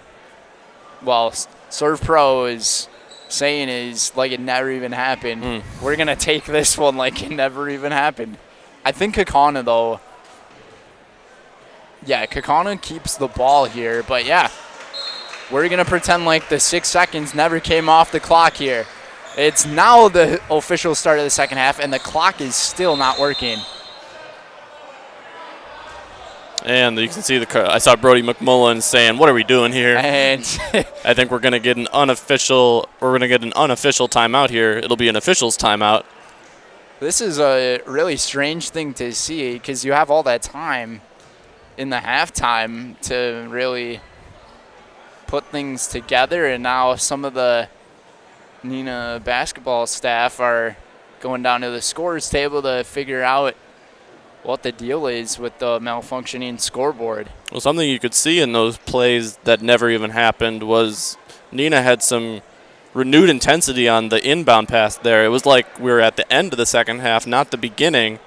S1: well, Serve Pro is saying is like it never even happened. We're going to take this one like it never even happened. I think Kaukauna, though, yeah, Kaukauna keeps the ball here. But, yeah, we're going to pretend like the 6 seconds never came off the clock here. It's now the official start of the second half, and the clock is still not working.
S2: And you can see I saw Brody McMullen saying, "What are we doing here?"
S1: And
S2: I think we're going to get an unofficial timeout here. It'll be an official's timeout.
S1: This is a really strange thing to see because you have all that time in the halftime to really put things together, and now some of the Neenah basketball staff are going down to the scorers table to figure out what the deal is with the malfunctioning scoreboard.
S2: Well, something you could see in those plays that never even happened was Neenah had some renewed intensity on the inbound pass there. It was like we were at the end of the second half, not the beginning.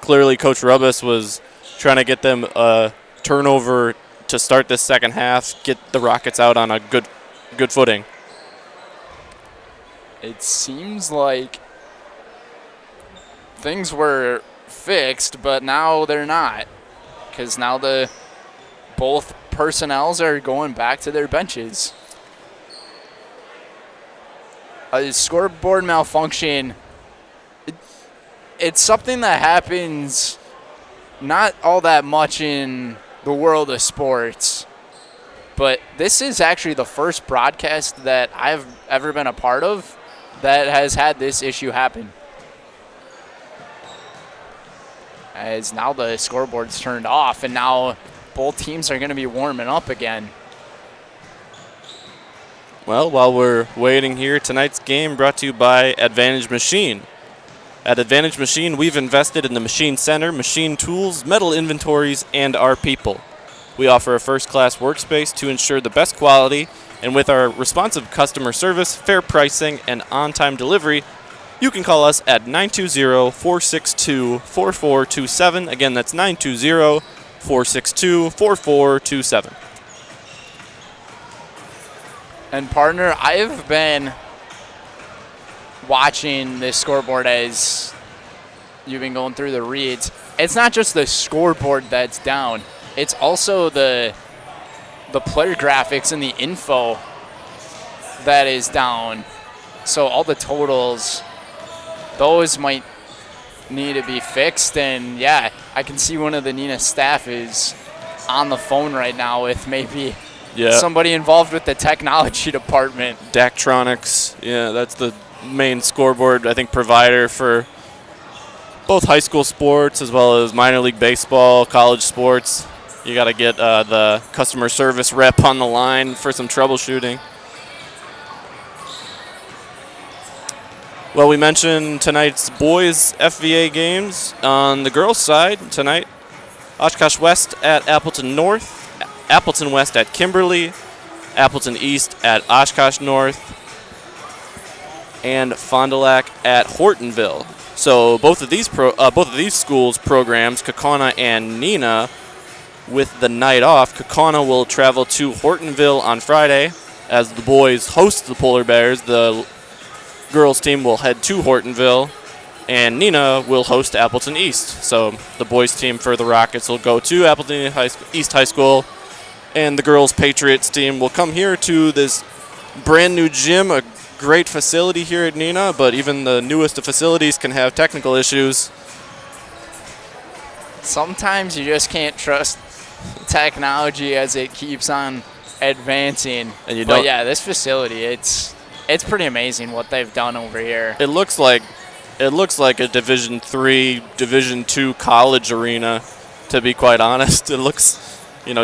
S2: Clearly, Coach Rubbis was trying to get them a turnover to start this second half, get the Rockets out on a good footing.
S1: It seems like things were fixed, but now they're not, because now both personnels are going back to their benches. A scoreboard malfunction, it's something that happens not all that much in the world of sports, but this is actually the first broadcast that I've ever been a part of that has had this issue happen. As now the scoreboard's turned off, and now both teams are going to be warming up again.
S2: Well, while we're waiting here, tonight's game brought to you by Advantage Machine. At Advantage Machine, we've invested in the Machine Center, machine tools, metal inventories, and our people. We offer a first-class workspace to ensure the best quality, and with our responsive customer service, fair pricing, and on-time delivery, you can call us at 920-462-4427. Again, that's 920-462-4427.
S1: And partner, I've been watching this scoreboard as you've been going through the reads. It's not just the scoreboard that's down. It's also the player graphics and the info that is down. So all the totals, those might need to be fixed. And yeah, I can see one of the Neenah staff is on the phone right now with maybe somebody involved with the technology department.
S2: Daktronics, yeah, that's the main scoreboard, I think, provider for both high school sports as well as minor league baseball, college sports. You got to get the customer service rep on the line for some troubleshooting. Well, we mentioned tonight's boys FVA games. On the girls' side tonight, Oshkosh West at Appleton North, Appleton West at Kimberly, Appleton East at Oshkosh North, and Fond du Lac at Hortonville. So both of these schools' programs, Kaukauna and Neenah, with the night off, Kaukauna will travel to Hortonville on Friday as the boys host the Polar Bears. The girls' team will head to Hortonville, and Neenah will host Appleton East. So the boys' team for the Rockets will go to Appleton East High School, and the girls' Patriots team will come here to this brand new gym, a great facility here at Neenah, but even the newest of facilities can have technical issues.
S1: Sometimes you just can't trust technology as it keeps on advancing.
S2: And
S1: but yeah, this facility, it's pretty amazing what they've done over here.
S2: It looks like a Division III, Division II college arena, to be quite honest. It looks,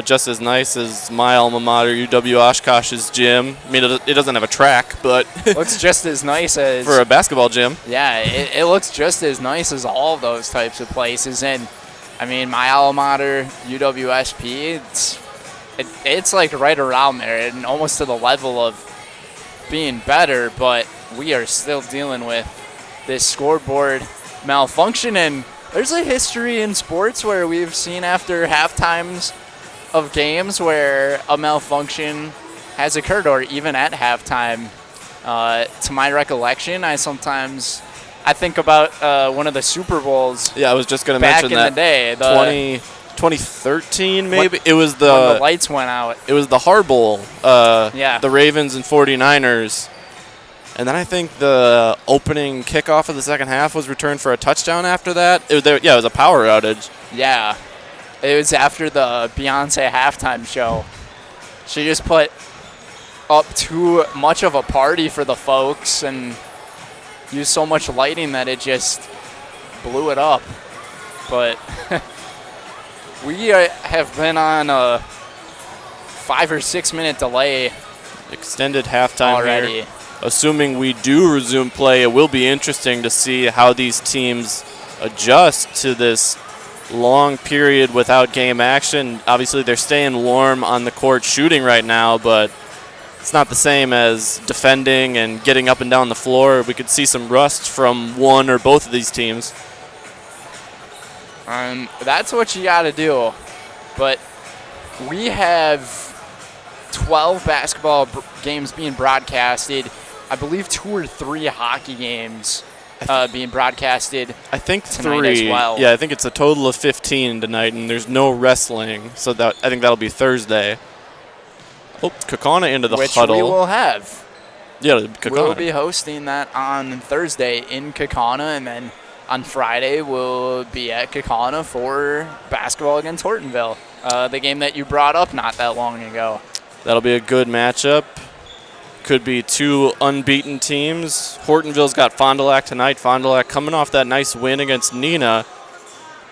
S2: just as nice as my alma mater, UW Oshkosh's gym. I mean, it doesn't have a track, but
S1: looks just as nice as
S2: for a basketball gym.
S1: Yeah, it looks just as nice as all of those types of places. And I mean, my alma mater, UWSP, it's like right around there and almost to the level of being better, but we are still dealing with this scoreboard malfunction. And there's a history in sports where we've seen after halftimes of games where a malfunction has occurred, or even at halftime. To my recollection, I think about one of the Super Bowls.
S2: Yeah, I was just going to mention that.
S1: Back in the day.
S2: 2013, maybe?
S1: When the lights went out.
S2: It was the Harbowl.
S1: Yeah.
S2: The Ravens and 49ers. And then I think the opening kickoff of the second half was returned for a touchdown after that. It was a power outage.
S1: Yeah. It was after the Beyonce halftime show. She just put up too much of a party for the folks and used so much lighting that it just blew it up. But we have been on a 5 or 6 minute delay.
S2: Extended halftime
S1: already.
S2: Here. Assuming we do resume play, it will be interesting to see how these teams adjust to this long period without game action. Obviously, they're staying warm on the court shooting right now, but it's not the same as defending and getting up and down the floor. We could see some rust from one or both of these teams.
S1: That's what you got to do. But we have 12 basketball games being broadcasted. I believe 2 or 3 hockey games being broadcasted.
S2: I think
S1: tonight
S2: 3
S1: as well.
S2: Yeah, I think it's a total of 15 tonight, and there's no wrestling, so I think that'll be Thursday. Oh, Kaukauna into the huddle.
S1: Which we will have.
S2: Yeah, Kaukauna.
S1: We'll be hosting that on Thursday in Kaukauna, and then on Friday we'll be at Kaukauna for basketball against Hortonville, the game that you brought up not that long ago.
S2: That'll be a good matchup. Could be 2 unbeaten teams. Hortonville's got Fond du Lac tonight. Fond du Lac coming off that nice win against Neenah.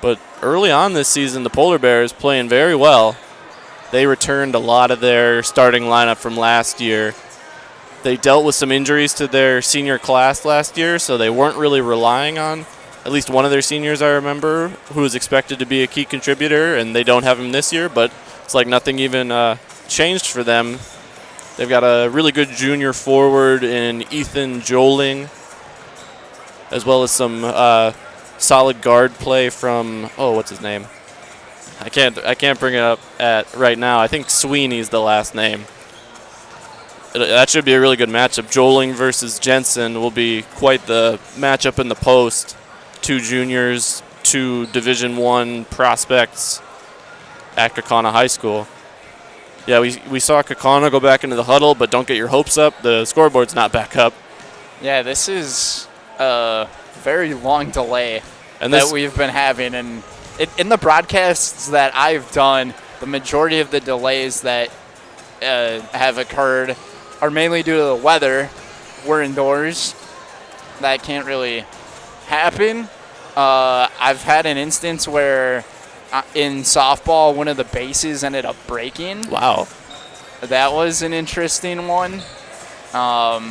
S2: But early on this season, the Polar Bears playing very well. They returned a lot of their starting lineup from last year. They dealt with some injuries to their senior class last year, so they weren't really relying on at least one of their seniors, I remember, who was expected to be a key contributor, and they don't have him this year, but it's like nothing even changed for them. They've got a really good junior forward in Ethan Joling, as well as some solid guard play from, what's his name? I can't bring it up right now. I think Sweeney's the last name. That should be a really good matchup. Joling versus Jensen will be quite the matchup in the post. 2 juniors, 2 Division I prospects at Kaukauna High School. Yeah, we saw Kaukauna go back into the huddle, but don't get your hopes up. The scoreboard's not back up.
S1: Yeah, this is a very long delay that we've been having. And in the broadcasts that I've done, the majority of the delays that have occurred are mainly due to the weather. We're indoors. That can't really happen. I've had an instance where in softball, one of the bases ended up breaking.
S2: Wow.
S1: That was an interesting one. There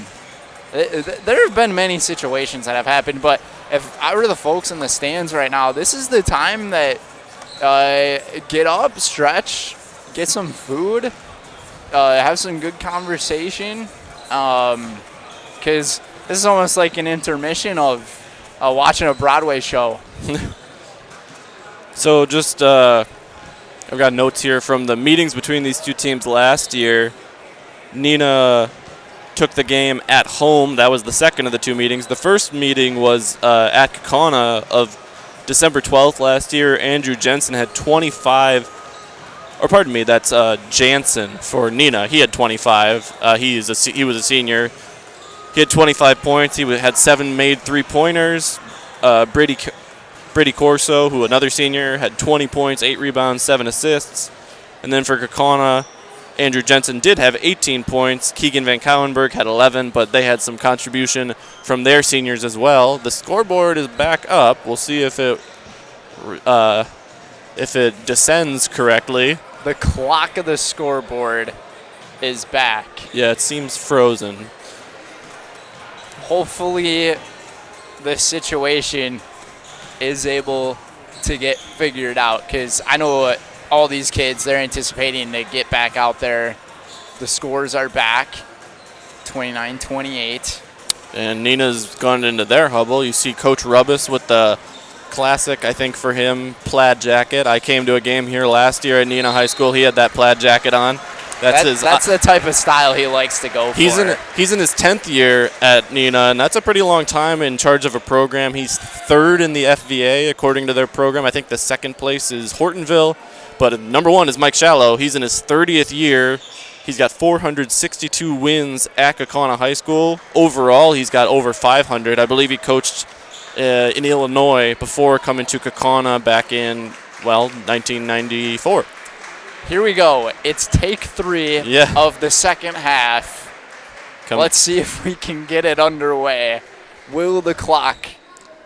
S1: have been many situations that have happened, but if I were the folks in the stands right now, this is the time that get up, stretch, get some food, have some good conversation, because this is almost like an intermission of watching a Broadway show.
S2: So just, I've got notes here from the meetings between these 2 teams last year. Neenah took the game at home. That was the second of the 2 meetings. The first meeting was at Kaukauna of December 12th last year. Andrew Jensen had 25, or pardon me, that's Jansen for Neenah. He had 25. He was a senior. He had 25 points. He had 7 made 3-pointers. Brady Corso, who another senior, had 20 points, 8 rebounds, 7 assists. And then for Kaukauna, Andrew Jensen did have 18 points. Keegan Van Cowenberg had 11, but they had some contribution from their seniors as well. The scoreboard is back up. We'll see if it descends correctly.
S1: The clock of the scoreboard is back.
S2: Yeah, it seems frozen.
S1: Hopefully the situation is able to get figured out, because I know all these kids, they're anticipating to get back out there. The scores are back, 29-28.
S2: And Neenah's gone into their huddle. You see Coach Rubbis with the classic, I think for him, plaid jacket. I came to a game here last year at Neenah High School. He had that plaid jacket on.
S1: That's the type of style he likes to go for.
S2: He's in his 10th year at Neenah, and that's a pretty long time in charge of a program. He's 3rd in the FVA according to their program. I think the 2nd place is Hortonville, but number 1 is Mike Shallow. He's in his 30th year. He's got 462 wins at Kaukauna High School. Overall, he's got over 500. I believe he coached in Illinois before coming to Kaukauna back in well, 1994.
S1: Here we go. It's take 3 of the second half. Let's see if we can get it underway. Will the clock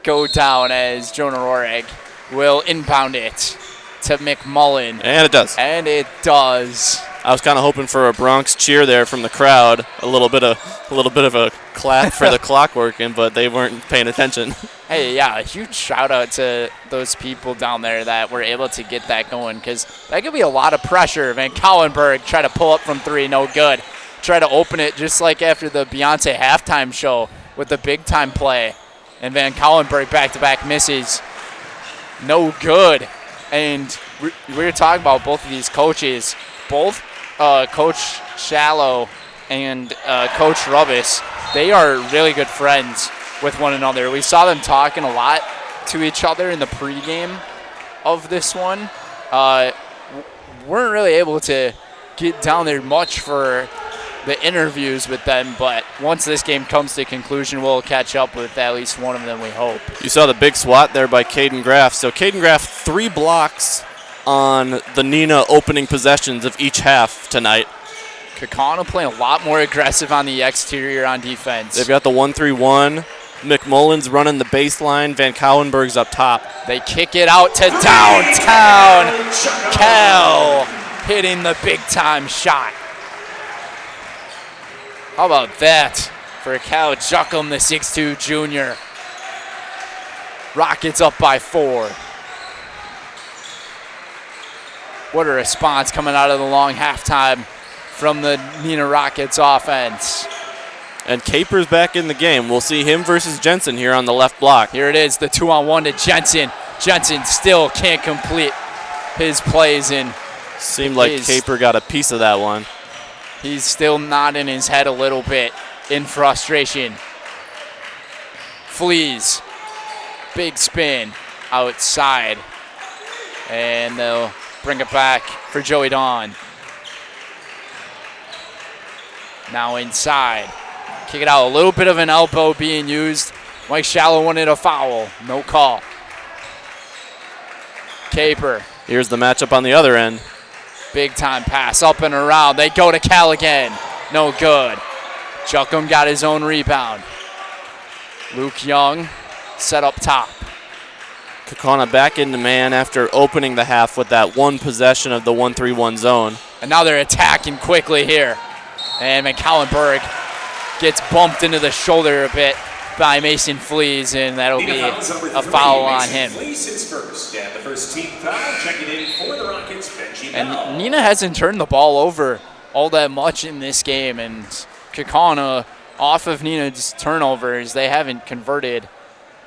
S1: go down as Jonah Rohrig will inbound it to McMullen?
S2: And it does.
S1: And it does.
S2: I was kind of hoping for a Bronx cheer there from the crowd, a little bit of a clap for the clock working, but they weren't paying attention.
S1: Hey, yeah, a huge shout out to those people down there that were able to get that going, because that could be a lot of pressure. Van Kauwenberg try to pull up from 3, no good. Try to open it just like after the Beyonce halftime show with the big time play. And Van Kauwenberg back-to-back misses. No good. And we were talking about both of these coaches. Both Coach Shallow and Coach Rubbis, they are really good friends with one another. We saw them talking a lot to each other in the pregame of this one. Weren't really able to get down there much for the interviews with them, but once this game comes to conclusion, we'll catch up with at least one of them, we hope.
S2: You saw the big swat there by Caden Graff. So Caden Graff, 3 blocks on the Neenah opening possessions of each half tonight.
S1: Kaukauna playing a lot more aggressive on the exterior on defense.
S2: They've got the 1-3-1. McMullen's running the baseline. Van Kauwenberg's up top.
S1: They kick it out to downtown. Cal hitting the big-time shot. How about that for Cal Juckum, the 6'2 junior. Rockets up by 4. What a response coming out of the long halftime from the Neenah Rockets offense.
S2: And Caper's back in the game. We'll see him versus Jensen here on the left block.
S1: Here it is, the 2-on-1 to Jensen. Jensen still can't complete his plays in.
S2: Seemed like Caper got a piece of that one.
S1: He's still nodding his head a little bit in frustration. Flees. Big spin outside. And they'll bring it back for Joey Dawn. Now inside. Kick it out. A little bit of an elbow being used. Mike Shallow wanted a foul. No call. Caper.
S2: Here's the matchup on the other end.
S1: Big time pass up and around. They go to Cal again. No good. Juckum got his own rebound. Luke Young set up top.
S2: Kaukauna back into man after opening the half with that one possession of the 1-3-1 zone.
S1: And now they're attacking quickly here. And McCallenberg gets bumped into the shoulder a bit by Mason Flees, and that'll be a foul on him.
S5: Flees hits first. Yeah, the first team foul. Checking in for the Rockets, Benji
S1: And
S5: Bell.
S1: Neenah hasn't turned the ball over all that much in this game, and Kaukauna, off of Neenah's turnovers, they haven't converted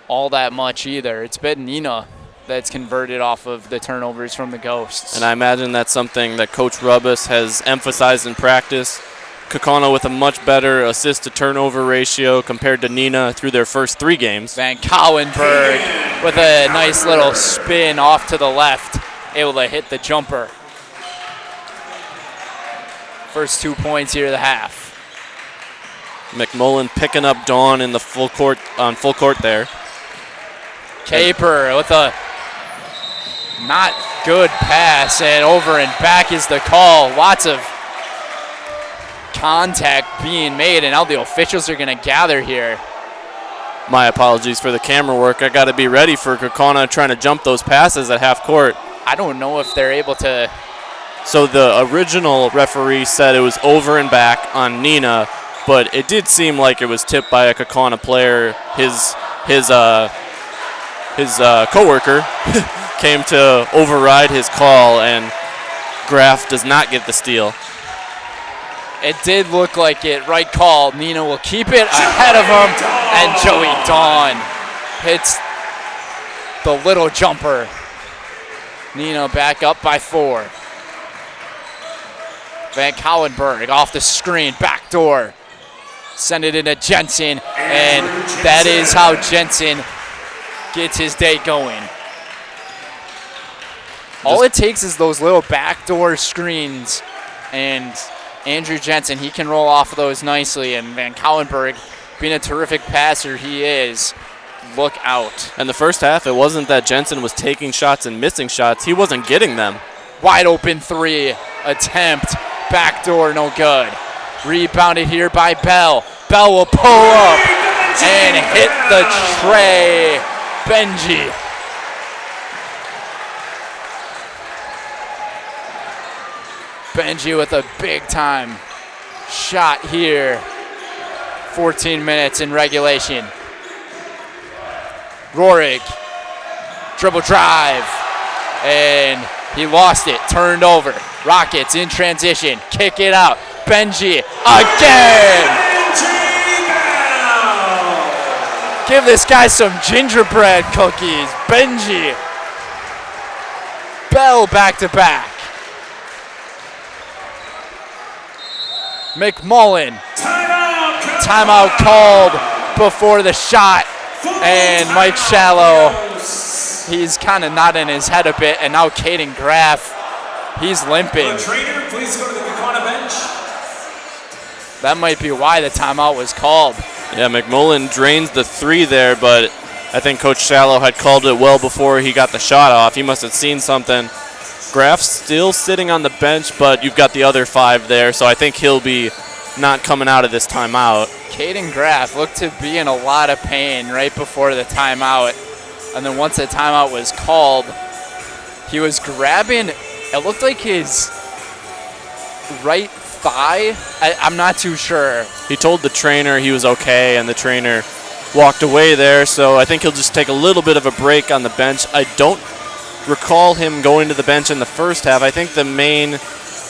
S1: all that much either. It's been Neenah that's converted off of the turnovers from the Ghosts.
S2: And I imagine that's something that Coach Rubbis has emphasized in practice. Kaukauna with a much better assist-to-turnover ratio compared to Neenah through their first 3 games.
S1: Van Kauwenberg with a nice little spin off to the left, able to hit the jumper. First 2 points here of the half.
S2: McMullen picking up Dawn in the full court there.
S1: Caper with a not good pass, and over and back is the call. Lots of contact being made, and now the officials are going to gather here.
S2: My apologies for the camera work. I got to be ready for Kaukauna trying to jump those passes at half court.
S1: I don't know if they're able to.
S2: So the original referee said it was over and back on Neenah, but it did seem like it was tipped by a Kaukauna player. His coworker came to override his call, and Graff does not get the steal.
S1: It did look like it. Right call. Neenah will keep it ahead of him, and Joey Dawn hits the little jumper. Neenah back up by 4. Van Kauwenberg off the screen, backdoor. Send it into Jensen, and that is how Jensen gets his day going. All it takes is those little backdoor screens, and Andrew Jensen, he can roll off of those nicely, and Van Kauwenberg, being a terrific passer he is, look out.
S2: And the first half, it wasn't that Jensen was taking shots and missing shots. He wasn't getting them.
S1: Wide open three attempt. Backdoor, no good. Rebounded here by Bell. Bell will pull up and hit the tray. Benji. Benji with a big time shot here. 14 minutes in regulation. Roerig, dribble drive, and he lost it, turned over. Rockets in transition, kick it out. Benji again! Give this guy some gingerbread cookies. Benji. Bell back to back. McMullen. Timeout called before the shot. And Mike Shallow, he's kind of nodding his head a bit. And now Caden Graff, he's limping.
S5: The trainer, please go to the Kaukauna bench.
S1: That might be why the timeout was called.
S2: Yeah, McMullen drains the three there, but I think Coach Shallow had called it well before he got the shot off. He must have seen something. Graff's still sitting on the bench, but you've got the other five there, so I think he'll be not coming out of this timeout.
S1: Caden Graff looked to be in a lot of pain right before the timeout. And then once the timeout was called, he was grabbing, it looked like his right thigh. I'm not too sure.
S2: He told the trainer he was okay, and the trainer walked away there, so I think he'll just take a little bit of a break on the bench. I don't recall him going to the bench in the first half. I think the main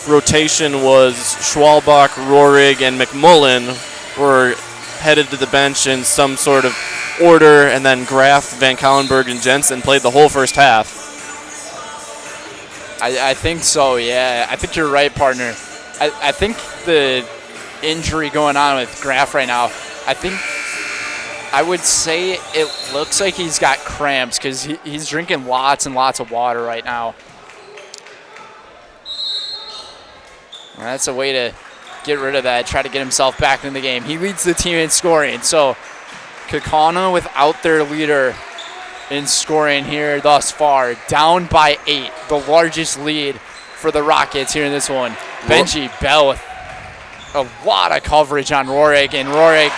S2: rotation was Schwalbach, Roerig, and McMullen were headed to the bench in some sort of order, and then Graff, Van Kallenberg, and Jensen played the whole first half.
S1: I think so, yeah. I think you're right, partner. I think the injury going on with Graff right now, I would say it looks like he's got cramps because he's drinking lots and lots of water right now. And that's a way to get rid of that, try to get himself back in the game. He leads the team in scoring. So Kaukauna without their leader in scoring here thus far, down by 8, the largest lead for the Rockets here in this one. Benji Bell with a lot of coverage on Roerig, and Roerig,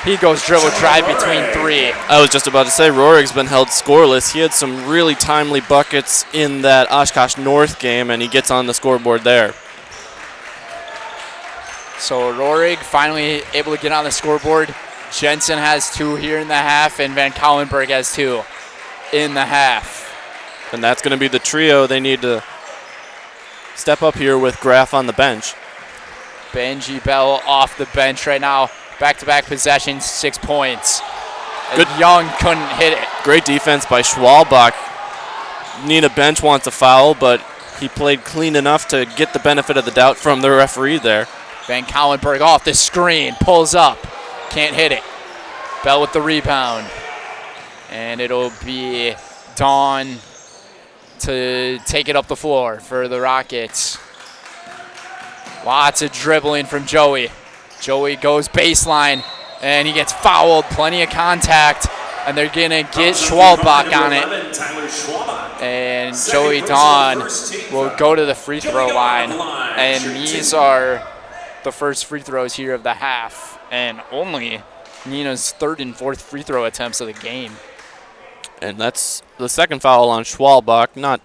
S1: he goes dribble drive between 3.
S2: I was just about to say, Roerig's been held scoreless. He had some really timely buckets in that Oshkosh North game, and he gets on the scoreboard there.
S1: So Roerig finally able to get on the scoreboard. Jensen has 2 here in the half, and Van Kallenberg has 2 in the half.
S2: And that's going to be the trio they need to step up here with Graff on the bench.
S1: Benji Bell off the bench right now. Back-to-back possessions, 6 points.
S2: Good.
S1: Young couldn't hit it.
S2: Great defense by Schwalbach. Neenah bench wants a foul, but he played clean enough to get the benefit of the doubt from the referee there.
S1: Van Kallenberg off the screen, pulls up, can't hit it. Bell with the rebound. And it'll be Dawn to take it up the floor for the Rockets. Lots of dribbling from Joey. Joey goes baseline, and he gets fouled. Plenty of contact, and they're going to get Schwalbach on it. And Joey Dawn will go to the free throw line. And these are the first free throws here of the half, and only Neenah's 3rd and 4th free throw attempts of the game.
S2: And that's the second foul on Schwalbach. Not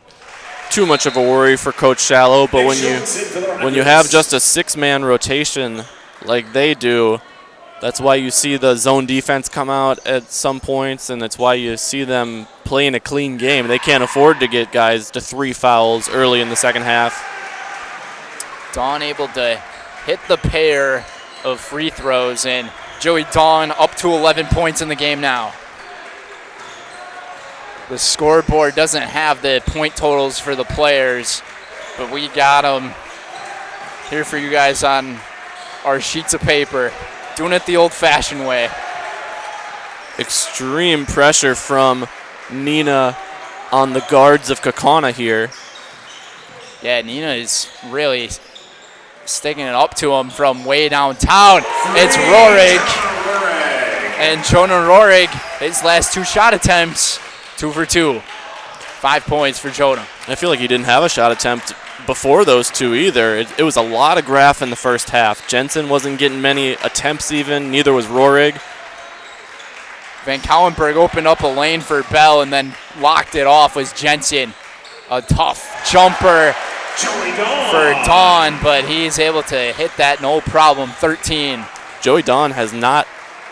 S2: too much of a worry for Coach Shallow, but when you have just a 6-man rotation like they do, that's why you see the zone defense come out at some points, and that's why you see them playing a clean game. They can't afford to get guys to 3 fouls early in the second half.
S1: Dawn able to hit the pair of free throws, and Joey Dawn up to 11 points in the game now. The scoreboard doesn't have the point totals for the players, but we got them here for you guys on our sheets of paper. Doing it the old-fashioned way.
S2: Extreme pressure from Neenah on the guards of Kaukauna here.
S1: Yeah, Neenah is really sticking it up to him from way downtown. It's Roerig. And Jonah Roerig his last 2 shot attempts, 2 for 2. 5 points for Jonah.
S2: I feel like he didn't have a shot attempt before those 2 either. It was a lot of graph in the first half. Jensen wasn't getting many attempts even, neither was Rohrig.
S1: Van Cauwenberg opened up a lane for Bell and then locked it off was Jensen. A tough jumper for Dawn, but he's able to hit that no problem. 13.
S2: Joey Dawn has not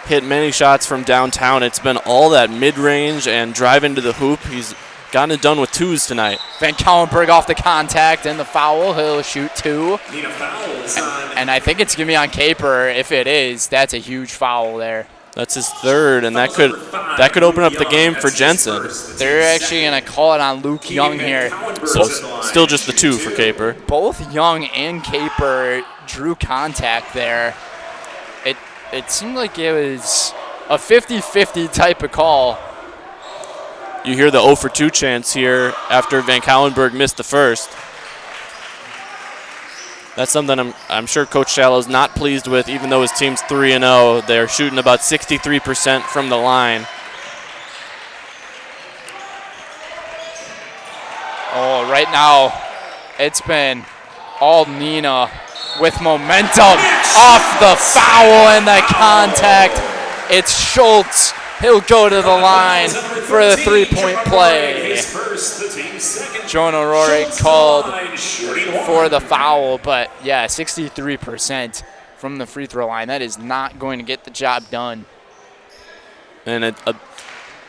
S2: hit many shots from downtown. It's been all that mid-range and drive into the hoop. He's gotten it done with 2s tonight.
S1: Van Cauwenberg off the contact and the foul. He'll shoot 2. And I think it's going to be on Caper. If it is, that's a huge foul there.
S2: That's his 3rd, and that could open up the game for Jensen.
S1: They're actually going to call it on Luke Young here.
S2: So still just the 2 for Caper.
S1: Both Young and Caper drew contact there. It seemed like it was a 50-50 type of call.
S2: You hear the 0 for 2 chants here after Van Cauwenberg missed the first. That's something I'm sure Coach Shallow's not pleased with, even though his team's 3-0. They're shooting about 63% from the line.
S1: Oh, right now it's been all Neenah with momentum off the foul and the contact. It's Schultz. He'll go to the line for the 3-point play. Jonah Rohrig called for the foul, but yeah, 63% from the free throw line. That is not going to get the job done.
S2: And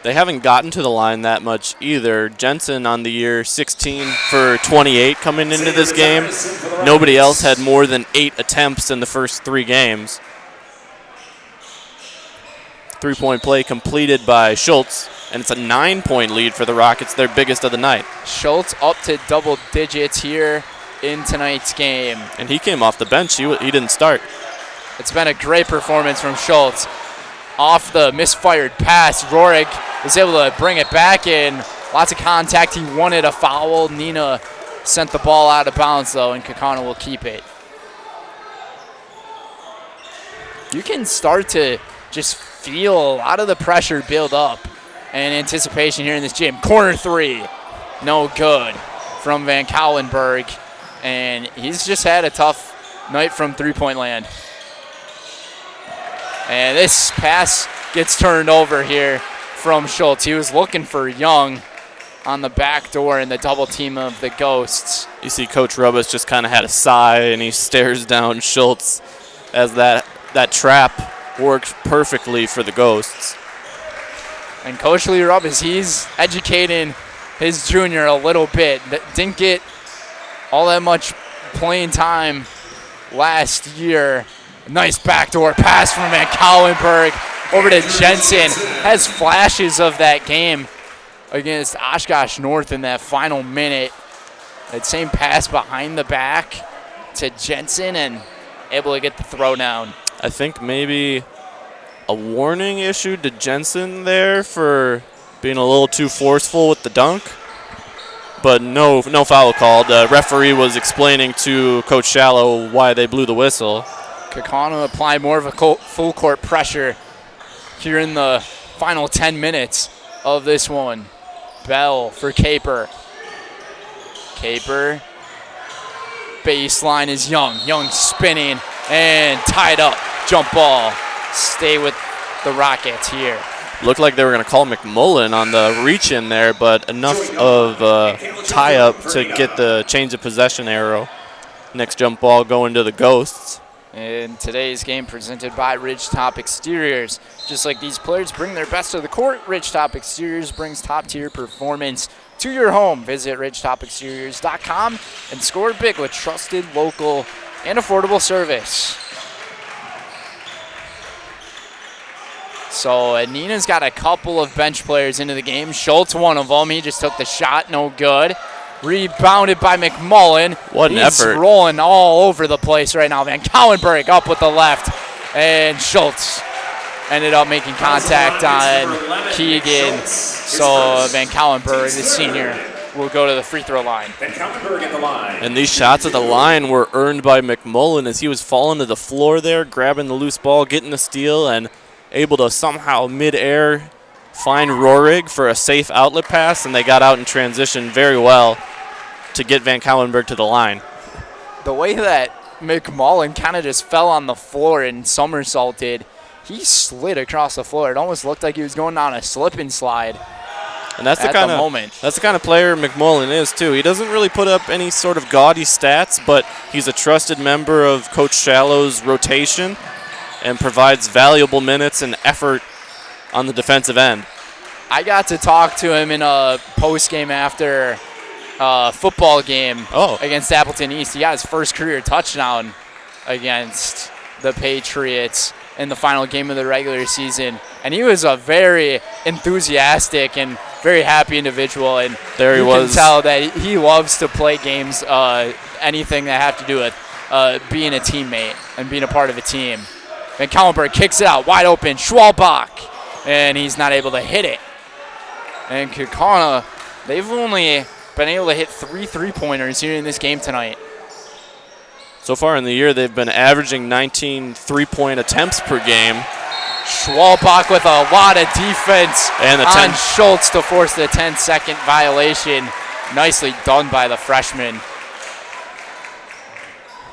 S2: they haven't gotten to the line that much either. Jensen on the year 16 for 28 coming into this game. Nobody else had more than 8 attempts in the first 3 games. 3-point play completed by Schultz, and it's a 9-point lead for the Rockets, their biggest of the night.
S1: Schultz up to double digits here in tonight's game.
S2: And he came off the bench. He didn't start.
S1: It's been a great performance from Schultz. Off the misfired pass, Rohrig was able to bring it back in. Lots of contact. He wanted a foul. Neenah sent the ball out of bounds, though, and Kaukauna will keep it. You can start to just feel a lot of the pressure build up and anticipation here in this gym. Corner 3, no good from Van Cauwenberg, and he's just had a tough night from 3-point land. And this pass gets turned over here from Schultz. He was looking for Young on the back door in the double team of the Ghosts.
S2: You see Coach Rubbis just kind of had a sigh, and he stares down Schultz as that trap worked perfectly for the Ghosts.
S1: And Coach Lee Rubbis, he's educating his junior a little bit. Didn't get all that much playing time last year. Nice backdoor pass from Van Cauwenberg over to Jensen. Has flashes of that game against Oshkosh North in that final minute. That same pass behind the back to Jensen and able to get the throwdown.
S2: I think maybe a warning issued to Jensen there for being a little too forceful with the dunk, but no foul called. The referee was explaining to Coach Shallow why they blew the whistle.
S1: Kaukauna apply more of a full court pressure here in the final 10 minutes of this one. Bell for Caper. Caper. Baseline is Young. Young spinning and tied up. Jump ball. Stay with the Rockets here.
S2: Looked like they were going to call McMullen on the reach in there, but enough of tie up to get the change of possession arrow. Next jump ball going to the Ghosts.
S1: In today's game presented by Ridgetop Exteriors. Just like these players bring their best to the court, Ridgetop Exteriors brings top-tier performance to your home. Visit ridgetopexteriors.com and score big with trusted, local, and affordable service. So Neenah's got a couple of bench players into the game. Schultz, one of them. He just took the shot, no good. Rebounded by McMullen.
S2: What an effort.
S1: He's rolling all over the place right now. Van Cauwenberg up with the left. And Schultz ended up making contact on Keegan. So Van Cauwenberg, the senior, will go to the free throw line.
S5: Van Cauwenberg at the line.
S2: And these shots at the line were earned by McMullen as he was falling to the floor there, grabbing the loose ball, getting the steal, and able to somehow mid-air find Rohrig for a safe outlet pass, and they got out in transition very well to get Van Cauwenberg to the line.
S1: The way that McMullen kind of just fell on the floor and somersaulted, he slid across the floor. It almost looked like he was going down a slip and slide.
S2: And that's the kind of player McMullen is too. He doesn't really put up any sort of gaudy stats, but he's a trusted member of Coach Shallow's rotation and provides valuable minutes and effort on the defensive end.
S1: I got to talk to him in a post game after football game against Appleton East. He got his first career touchdown against the Patriots in the final game of the regular season, and he was a very enthusiastic and very happy individual, and
S2: there he was.
S1: You can tell that he loves to play games, anything that have to do with being a teammate and being a part of a team. Van Cauwenberg kicks it out wide open, Schwalbach, and he's not able to hit it. And Kaukauna, they've only been able to hit 3 3-pointers here in this game tonight.
S2: So far in the year, they've been averaging 19 3-point attempts per game.
S1: Schwalbach with a lot of defense
S2: and
S1: on Schultz to force the 10-second violation. Nicely done by the freshman.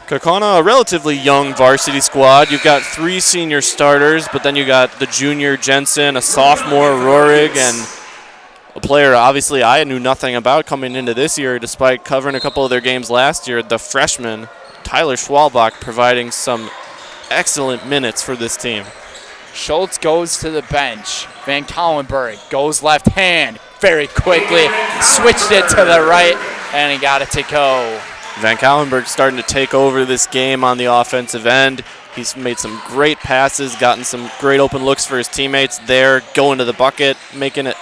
S2: Kaukauna, a relatively young varsity squad. You've got 3 senior starters, but then you got the junior Jensen, a sophomore Rohrig, and a player obviously I knew nothing about coming into this year despite covering a couple of their games last year, the freshman Tyler Schwalbach, providing some excellent minutes for this team.
S1: Schultz goes to the bench. Van Cauwenberg goes left hand very quickly, switched it to the right, and he got it to go.
S2: Van Cauwenberg starting to take over this game on the offensive end. He's made some great passes, gotten some great open looks for his teammates there, going to the bucket, making it,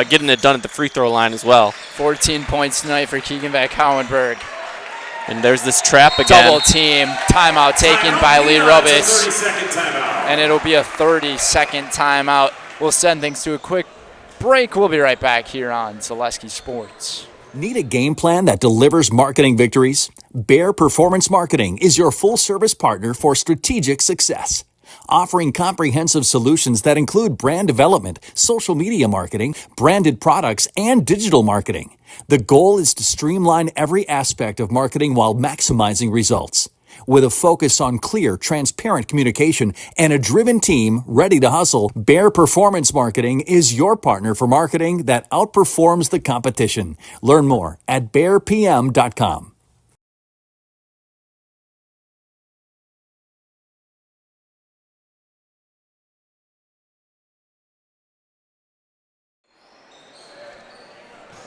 S2: getting it done at the free throw line as well.
S1: 14 points tonight for Keegan Van Cauwenberg.
S2: And there's this trap again.
S1: Double team, timeout taken by Lee Rubbis. And it'll be a 30-second timeout. We'll send things to a quick break. We'll be right back here on Zaleski Sports.
S17: Need a game plan that delivers marketing victories? Bear Performance Marketing is your full-service partner for strategic success. Offering comprehensive solutions that include brand development, social media marketing, branded products, and digital marketing. The goal is to streamline every aspect of marketing while maximizing results. With a focus on clear, transparent communication and a driven team ready to hustle, Bear Performance Marketing is your partner for marketing that outperforms the competition. Learn more at bearpm.com.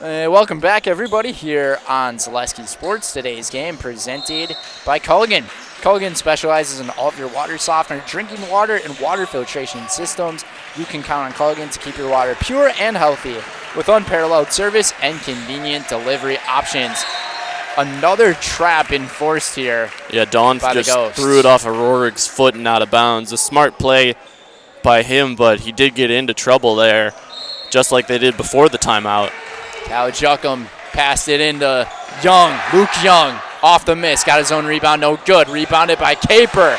S1: Welcome back, everybody, here on Zaleski Sports. Today's game presented by Culligan. Culligan specializes in all of your water softener, drinking water, and water filtration systems. You can count on Culligan to keep your water pure and healthy with unparalleled service and convenient delivery options. Another trap enforced here.
S2: Yeah, Dawn just threw it off of Rohrig's foot and out of bounds. A smart play by him, but he did get into trouble there, just like they did before the timeout.
S1: Cal Juckham passed it into Young. Luke Young off the miss. Got his own rebound. No good. Rebounded by Caper.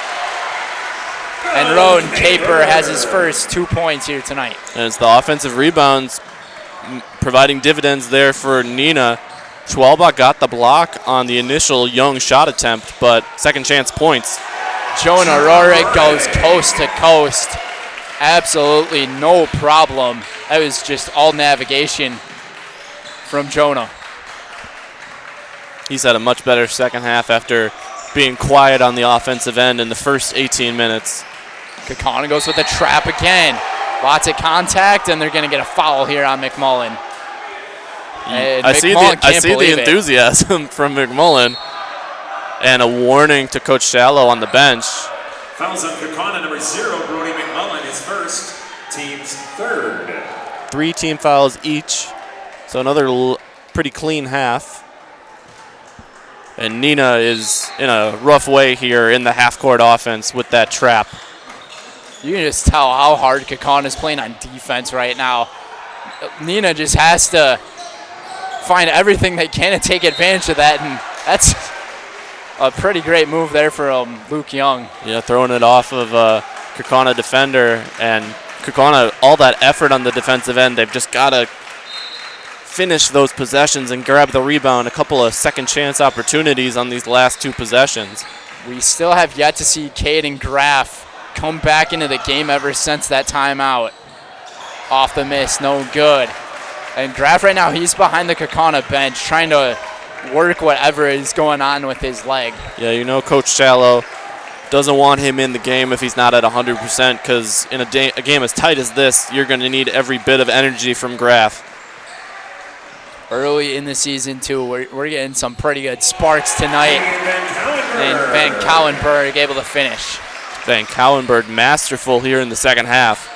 S1: And Rowan Caper has his first 2 points here tonight.
S2: And it's the offensive rebounds providing dividends there for Neenah. Schwalbach got the block on the initial Young shot attempt, but second chance points.
S1: Jonah Rohrig goes coast to coast. Absolutely no problem. That was just all navigation from Jonah.
S2: He's had a much better second half after being quiet on the offensive end in the first 18 minutes.
S1: Kaukauna goes with a trap again. Lots of contact, and they're going to get a foul here on McMullen.
S2: I see the enthusiasm from McMullen, and a warning to Coach Shallow on the bench.
S5: Fouls on Kaukauna, number 0, Brody McMullen, his first, team's third.
S2: 3 team fouls each. So another pretty clean half. And Neenah is in a rough way here in the half-court offense with that trap.
S1: You can just tell how hard Kaukauna is playing on defense right now. Neenah just has to find everything they can to take advantage of that, and that's a pretty great move there for Luke Young.
S2: Yeah, throwing it off of a Kaukauna defender, and Kaukauna, all that effort on the defensive end, they've just got to finish those possessions and grab the rebound. A couple of second chance opportunities on these last 2 possessions.
S1: We still have yet to see Caden Graff come back into the game ever since that timeout. Off the miss, no good. And Graff right now, he's behind the Kaukauna bench trying to work whatever is going on with his leg.
S2: Yeah, you know Coach Shallow doesn't want him in the game if he's not at 100%, because in a game as tight as this, you're going to need every bit of energy from Graff.
S1: Early in the season, too, we're getting some pretty good sparks tonight. And Van Cowenberg able to finish.
S2: Van Cowenberg masterful here in the second half.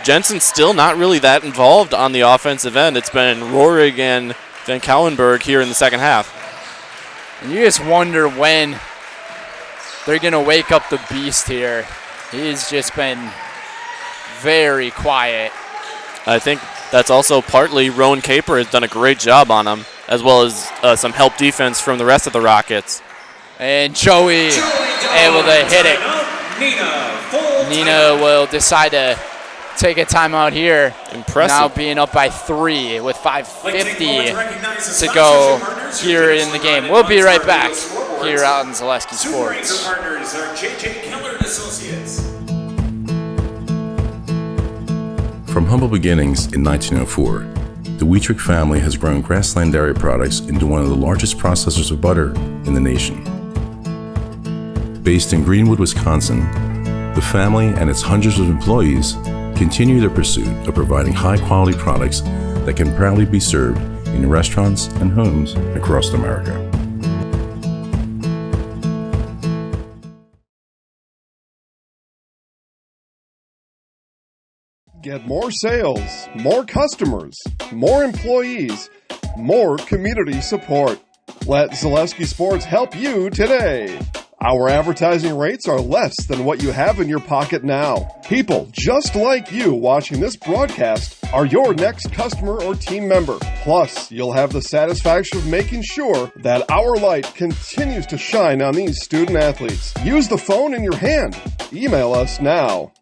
S2: Jensen's still not really that involved on the offensive end. It's been Rohrig and Van Cowenberg here in the second half.
S1: And you just wonder when they're going to wake up the beast here. He's just been very quiet.
S2: I think that's also partly Rowan Caper has done a great job on him, as well as some help defense from the rest of the Rockets.
S1: And Joey able to hit it. Neenah will decide to take a timeout here.
S2: Impressive.
S1: Now being up by 3 with 5:50 to go here in the game. We'll be right back here out in Zaleski Sports.
S5: Partners are J.J. Keller and Associates.
S18: From humble beginnings in 1904, the Wheatrick family has grown Grassland Dairy Products into one of the largest processors of butter in the nation. Based in Greenwood, Wisconsin, the family and its hundreds of employees continue their pursuit of providing high-quality products that can proudly be served in restaurants and homes across America.
S7: Get more sales, more customers, more employees, more community support. Let Zaleski Sports help you today. Our advertising rates are less than what you have in your pocket now. People just like you watching this broadcast are your next customer or team member. Plus, you'll have the satisfaction of making sure that our light continues to shine on these student athletes. Use the phone in your hand. Email us now.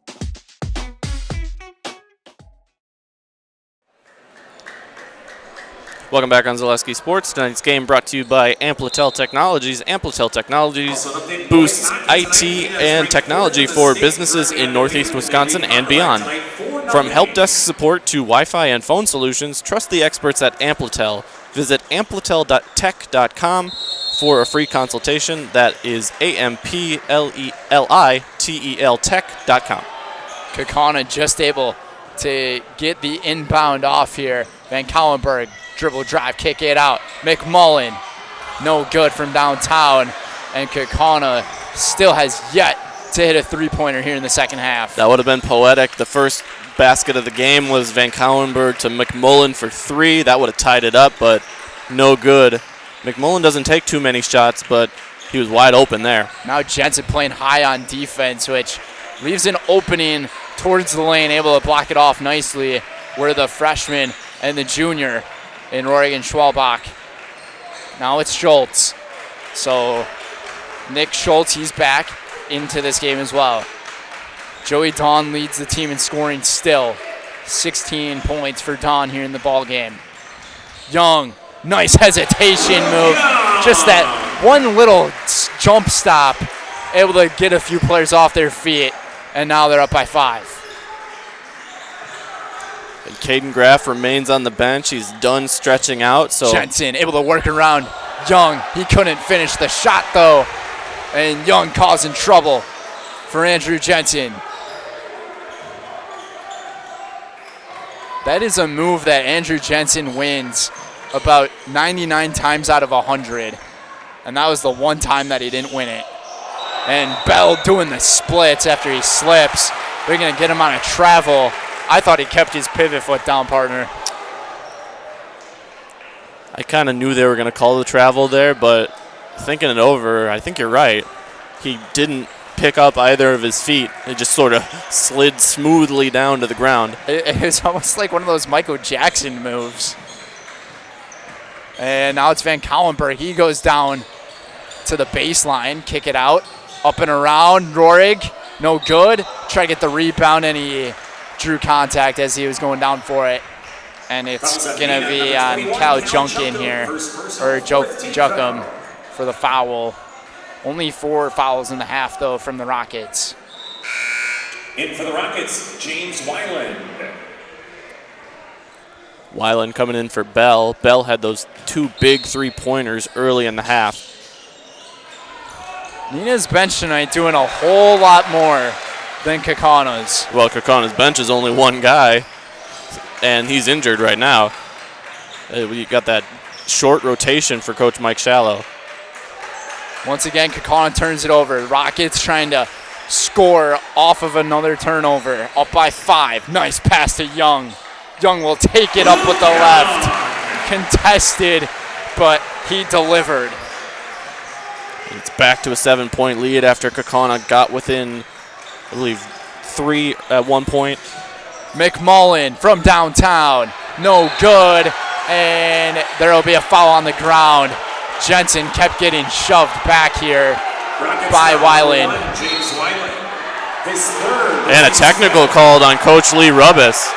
S2: Welcome back on Zaleski Sports. Tonight's game brought to you by Amplitel Technologies. Amplitel Technologies boosts IT and technology for businesses in Northeast Wisconsin and beyond. From help desk support to Wi-Fi and phone solutions, trust the experts at Amplitel. Visit amplitel.tech.com for a free consultation. That is AMPLELITEL tech.com.
S1: Kaukauna just able to get the inbound off here. Van Cowenberg, dribble drive, kick it out. McMullen, no good from downtown. And Kaukauna still has yet to hit a three-pointer here in the second half.
S2: That would have been poetic. The first basket of the game was Van Cowenberg to McMullen for 3. That would have tied it up, but no good. McMullen doesn't take too many shots, but he was wide open there.
S1: Now Jensen playing high on defense, which leaves an opening towards the lane, able to block it off nicely, where the freshman and the junior in Oregon Schwalbach. Now it's Schultz. So Nick Schultz, he's back into this game as well. Joey Dawn leads the team in scoring still. 16 points for Dawn here in the ball game. Young, nice hesitation move. Just that one little jump stop, able to get a few players off their feet, and now they're up by 5.
S2: And Caden Graff remains on the bench. He's done stretching out. So
S1: Jensen able to work around Young. He couldn't finish the shot though, and Young causing trouble for Andrew Jensen. That is a move that Andrew Jensen wins about 99 times out of 100. And that was the one time that he didn't win it. And Bell doing the splits after he slips. They're going to get him on a travel. I thought he kept his pivot foot down, partner.
S2: I kind of knew they were going to call the travel there, but thinking it over, I think you're right. He didn't pick up either of his feet. It just sort of slid smoothly down to the ground.
S1: It's almost like one of those Michael Jackson moves. And now it's Van Cowenberg. He goes down to the baseline, kick it out, up and around. Rohrig, no good. Try to get the rebound, and he drew contact as he was going down for it. And it's going to be on Cal Junkin here, or Juckum for the foul. Only 4 fouls in the half, though, from the Rockets.
S5: In for the Rockets, James Weiland.
S2: Weiland coming in for Bell. Bell had those 2 big 3-pointers early in the half.
S1: Neenah's bench tonight doing a whole lot more than Kaukauna's.
S2: Well, Kaukauna's bench is only 1 guy, and he's injured right now. We got that short rotation for Coach Mike Shallow.
S1: Once again, Kaukauna turns it over. Rockets trying to score off of another turnover. Up by 5. Nice pass to Young. Young will take it up with the left. Contested, but he delivered.
S2: It's back to a 7-point lead after Kaukauna got within, I believe, 3 at one point.
S1: McMullen from downtown. No good. And there will be a foul on the ground. Jensen kept getting shoved back here by Weiland.
S5: James Weiland. His third.
S2: And a technical called on Coach Lee Rubbis.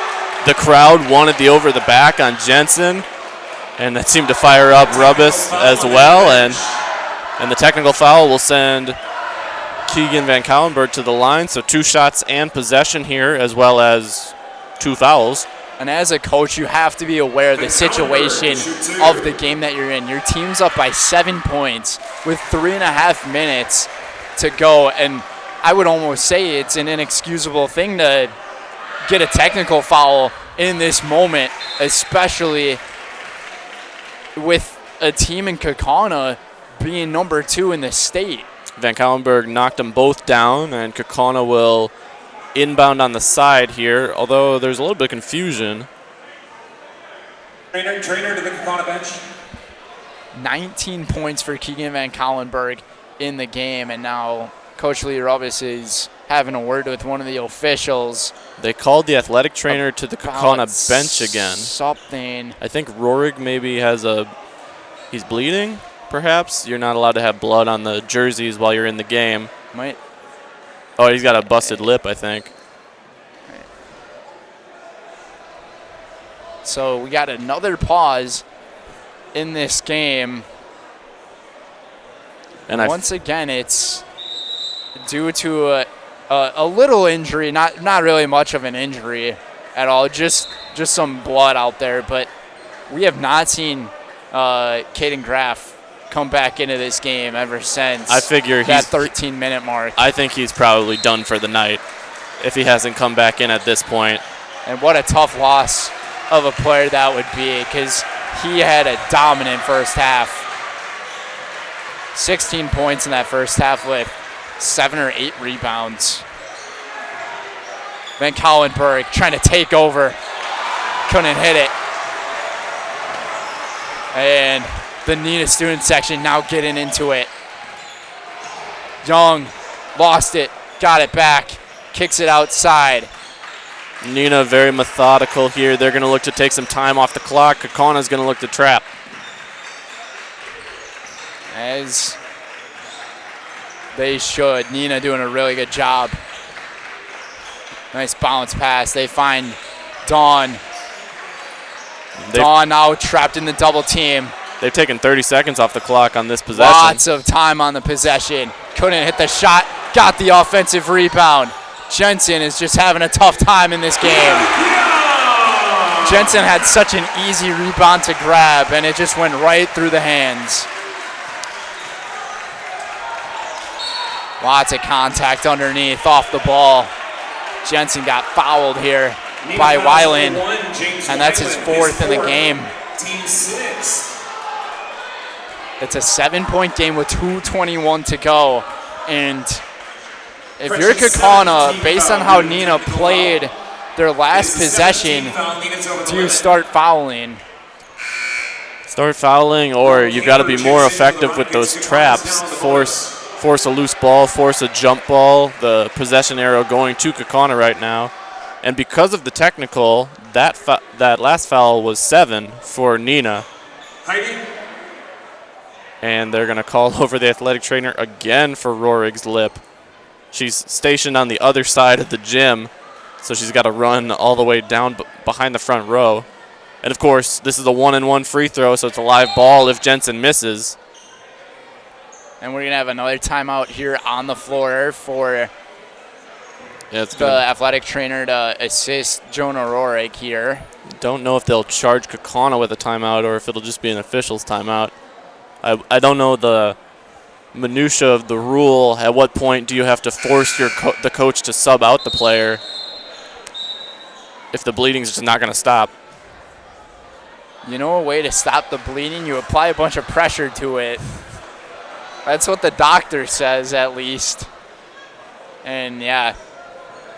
S2: The crowd wanted the over the back on Jensen, and that seemed to fire up Rubbis as well. And the technical foul will send Keegan Van Cauwenberg to the line. So 2 shots and possession here, as well as 2 fouls.
S1: And as a coach, you have to be aware of the situation of the game that you're in. Your team's up by 7 points with 3.5 minutes to go. And I would almost say it's an inexcusable thing to get a technical foul in this moment, especially with a team in Kaukauna being number 2 in the state.
S2: Van Cauwenberg knocked them both down, and Kaukauna will inbound on the side here, although there's a little bit of confusion.
S5: Trainer to the Kaukauna bench.
S1: 19 points for Keegan Van Cauwenberg in the game, and now Coach Lee Rubbis is having a word with one of the officials.
S2: They called the athletic trainer to the Kaukauna bench again.
S1: Something.
S2: I think Rorig maybe he's bleeding, perhaps. You're not allowed to have blood on the jerseys while you're in the game.
S1: Might.
S2: Oh, he's got a busted lip, I think.
S1: So we got another pause in this game. And once again, it's due to a little injury, not really much of an injury at all, just some blood out there. But we have not seen Caden Graff come back into this game ever since.
S2: I figure
S1: that 13-minute mark.
S2: I think he's probably done for the night if he hasn't come back in at this point.
S1: And what a tough loss of a player that would be, because he had a dominant first half. 16 points in that first half with 7 or 8 rebounds. Van Cauwenberg trying to take over. Couldn't hit it. And the Neenah student section now getting into it. Young lost it, got it back, kicks it outside.
S2: Neenah very methodical here. They're going to look to take some time off the clock. Kaukauna's going to look to trap.
S1: As they should. Neenah doing a really good job. Nice bounce pass. They find Dawn. Dawn now trapped in the double team.
S2: They've taken 30 seconds off the clock on this possession.
S1: Lots of time on the possession. Couldn't hit the shot. Got the offensive rebound. Jensen is just having a tough time in this game. Jensen had such an easy rebound to grab, and it just went right through the hands. Lots of contact underneath, off the ball. Jensen got fouled here by Weiland, and that's his 4th in the game.
S5: Team 6.
S1: It's a 7-point game with 2:21 to go, and if you're Kaukauna, based on how Neenah played their last possession, do you start fouling?
S2: Start fouling, or you've got to be more effective with those traps. Force a loose ball, force a jump ball. The possession arrow going to Kaukauna right now. And because of the technical, that last foul was 7 for Neenah. And they're going to call over the athletic trainer again for Rorig's lip. She's stationed on the other side of the gym so she's got to run all the way down behind the front row. And, of course, this is a 1-and-1 free throw, so it's a live ball if Jensen misses.
S1: And we're going to have another timeout here on the floor for the athletic trainer to assist Jonah Rorik here.
S2: Don't know if they'll charge Kaukauna with a timeout or if it'll just be an official's timeout. I don't know the minutia of the rule. At what point do you have to force the coach to sub out the player if the bleeding's just not going to stop?
S1: You know a way to stop the bleeding? You apply a bunch of pressure to it. That's what the doctor says, at least. And, yeah,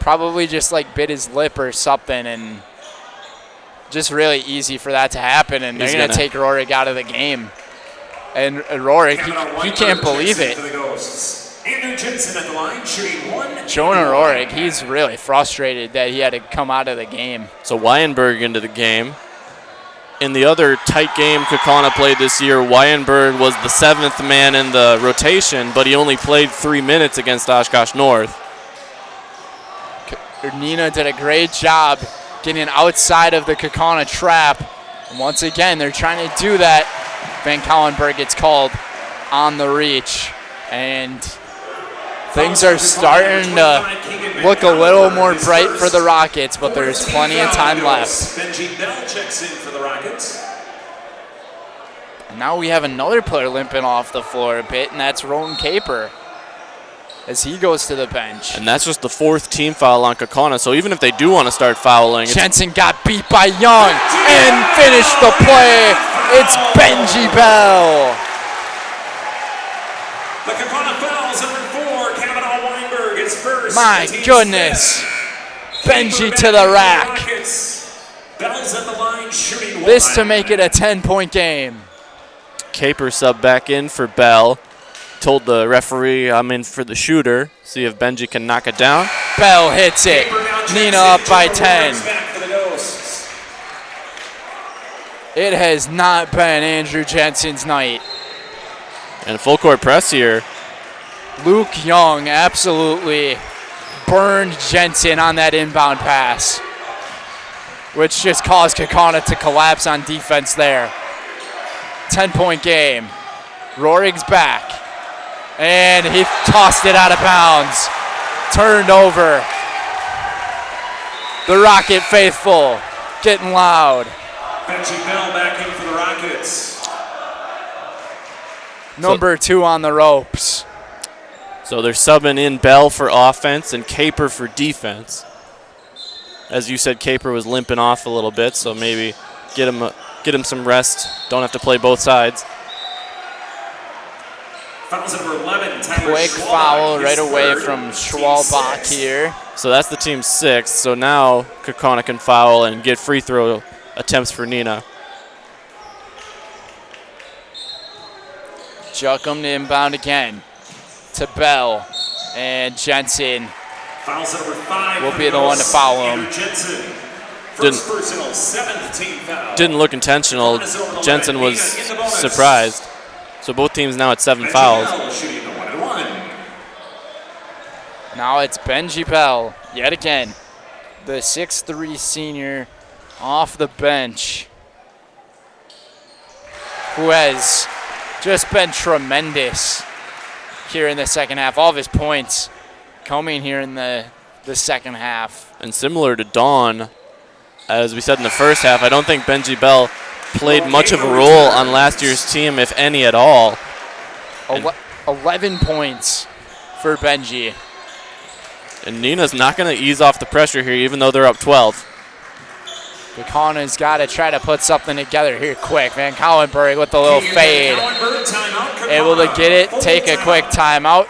S1: probably just, like, bit his lip or something, and just really easy for that to happen, and they're going to take Rorik out of the game. And Rorik, he can't believe it. Jonah Rorik, he's really frustrated that he had to come out of the game.
S2: So Weinberg into the game. In the other tight game Kaukauna played this year, Weinberg was the 7th man in the rotation, but he only played 3 minutes against Oshkosh North.
S1: Neenah did a great job getting outside of the Kaukauna trap. And once again, they're trying to do that. Van Kallenberg gets called on the reach. And things are starting to look a little more bright for the Rockets, but there's plenty of time left.
S5: Benji Bell checks in for the Rockets.
S1: And now we have another player limping off the floor a bit, and that's Rowan Caper as he goes to the bench.
S2: And that's just the 4th team foul on Kaukauna, so even if they do want to start fouling.
S1: Jensen got beat by Young and finished the play. It's Benji Bell.
S5: The Kaukauna fouls number 4, Kavanaugh Weinberg is first.
S1: My goodness. Benji to the rack.
S5: Bell's at the line shooting
S1: this to make it a 10-point game.
S2: Caper sub back in for Bell. Told the referee I'm in for the shooter. See if Benji can knock it down.
S1: Bell hits it. Neenah up by 10. It has not been Andrew Jensen's night.
S2: And full court press here.
S1: Luke Young absolutely burned Jensen on that inbound pass, which just caused Kaukauna to collapse on defense there. 10-point game. Rorig's back. And he tossed it out of bounds. Turned over. The Rocket faithful getting loud.
S5: Benji Bell back in for the Rockets.
S1: Number 2 on the ropes.
S2: So they're subbing in Bell for offense and Caper for defense. As you said, Caper was limping off a little bit, so maybe get him some rest. Don't have to play both sides.
S5: Fouls number 11.
S1: Quick foul right away from Schwalbach here.
S2: So that's the team's 6th. So now Kaukauna can foul and get free throw attempts for Neenah.
S1: Juckum to inbound again to Bell. And Jensen
S5: fouls number 5
S1: will be the one to foul him.
S5: First personal, 7th team foul.
S2: Didn't look intentional. Jensen was surprised. So both teams now at 7 fouls.
S1: Now it's Benji Bell yet again. The 6'3" senior off the bench, who has just been tremendous here in the second half. All of his points coming here in the second half.
S2: And similar to Dawn, as we said in the first half, I don't think Benji Bell played much of a role on last year's team, if any at all.
S1: 11 points for Benji.
S2: And Neenah's not going to ease off the pressure here, even though they're up 12.
S1: Kaukauna''s got to try to put something together here quick. Van Kallenberg with the little fade. Able to get it, take a quick timeout.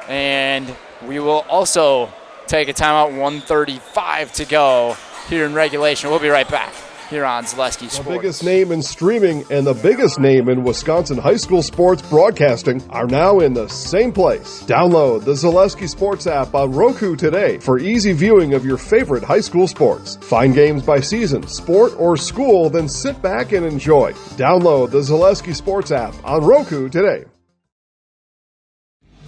S1: And we will also take a timeout, 1:35 to go here in regulation. We'll be right back here on Zaleski Sports.
S7: The biggest name in streaming and the biggest name in Wisconsin high school sports broadcasting are now in the same place. Download the Zaleski Sports app on Roku today for easy viewing of your favorite high school sports. Find games by season, sport, or school, then sit back and enjoy. Download the Zaleski Sports app on Roku today.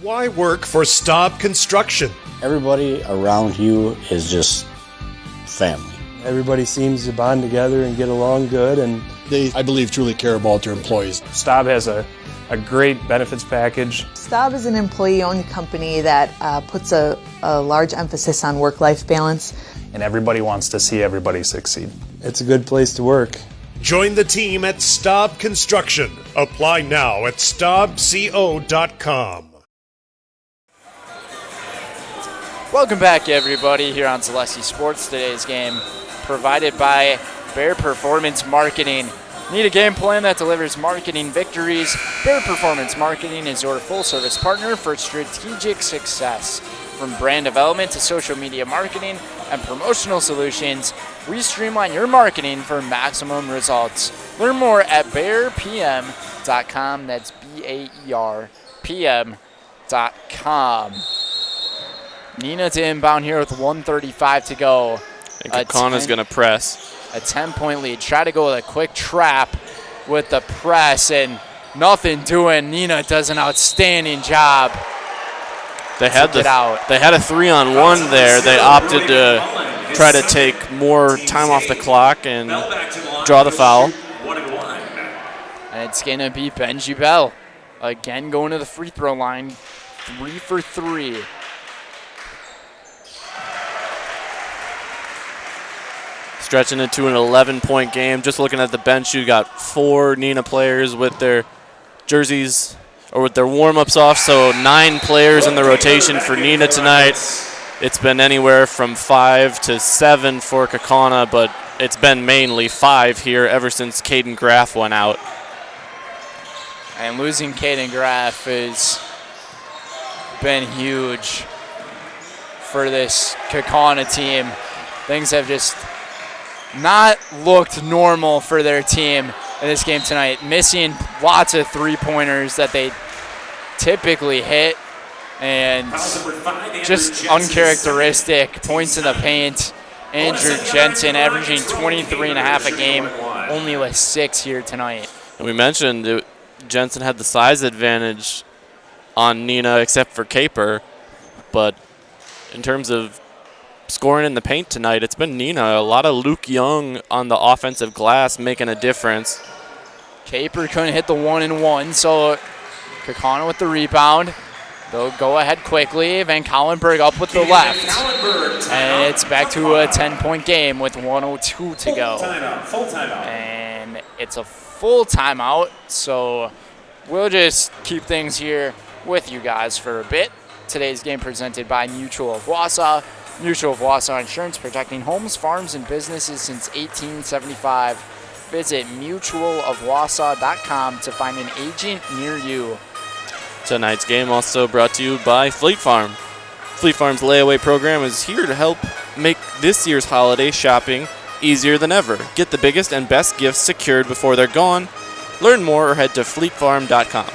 S19: Why work for Staub Construction?
S20: Everybody around you is just
S19: family.
S20: Everybody seems to bond together and get along good, and
S21: they, I believe, truly care about their employees.
S20: Staub has a great benefits package.
S22: Staub is an employee-owned company that puts a large emphasis on work-life balance.
S20: And everybody wants to see everybody succeed. It's a good place to work.
S23: Join the team at Staub Construction. Apply now at staubco.com.
S1: Welcome back, everybody, here on Zaleski Sports. Today's game provided by Bear Performance Marketing. Need a game plan that delivers marketing victories? Bear Performance Marketing is your full-service partner for strategic success. From brand development to social media marketing and promotional solutions, we streamline your marketing for maximum results. Learn more at bearpm.com. That's BAERPM.com. Neenah to inbound here with 1:35 to go.
S2: And Kaukauna's going to press.
S1: A 10-point lead. Try to go with a quick trap with the press, and nothing doing. Neenah does an outstanding job.
S2: They had a 3-on-1 there. They opted to try to take more time off the clock and draw the foul.
S1: And it's going to be Benji Bell. Again going to the free throw line. 3 for 3.
S2: Stretching into an 11-point game. Just looking at the bench, you got 4 Neenah players with their jerseys or with their warm-ups off, so 9 players in the rotation for Neenah tonight. It's been anywhere from 5 to 7 for Kaukauna, but it's been mainly 5 here ever since Caden Graff went out.
S1: And losing Caden Graff has been huge for this Kaukauna team. Things have just not looked normal for their team in this game tonight. Missing lots of three-pointers that they typically hit, and just uncharacteristic points in the paint. Andrew Jensen averaging 23.5 a game, only with 6 here tonight.
S2: And we mentioned Jensen had the size advantage on Neenah except for Caper, but in terms of scoring in the paint tonight, it's been Neenah. A lot of Luke Young on the offensive glass making a difference.
S1: Caper couldn't hit the 1-and-1, so Kaukauna with the rebound. They'll go ahead quickly. Van Collenberg up with the left. And it's back to a 10-point game with 1:02 to go.
S5: Full timeout.
S1: And it's a full timeout, so we'll just keep things here with you guys for a bit. Today's game presented by Mutual of Wausau. Mutual of Wausau Insurance, protecting homes, farms, and businesses since 1875. Visit mutualofwausau.com to find an agent near you.
S2: Tonight's game also brought to you by Fleet Farm. Fleet Farm's layaway program is here to help make this year's holiday shopping easier than ever. Get the biggest and best gifts secured before they're gone. Learn more or head to fleetfarm.com.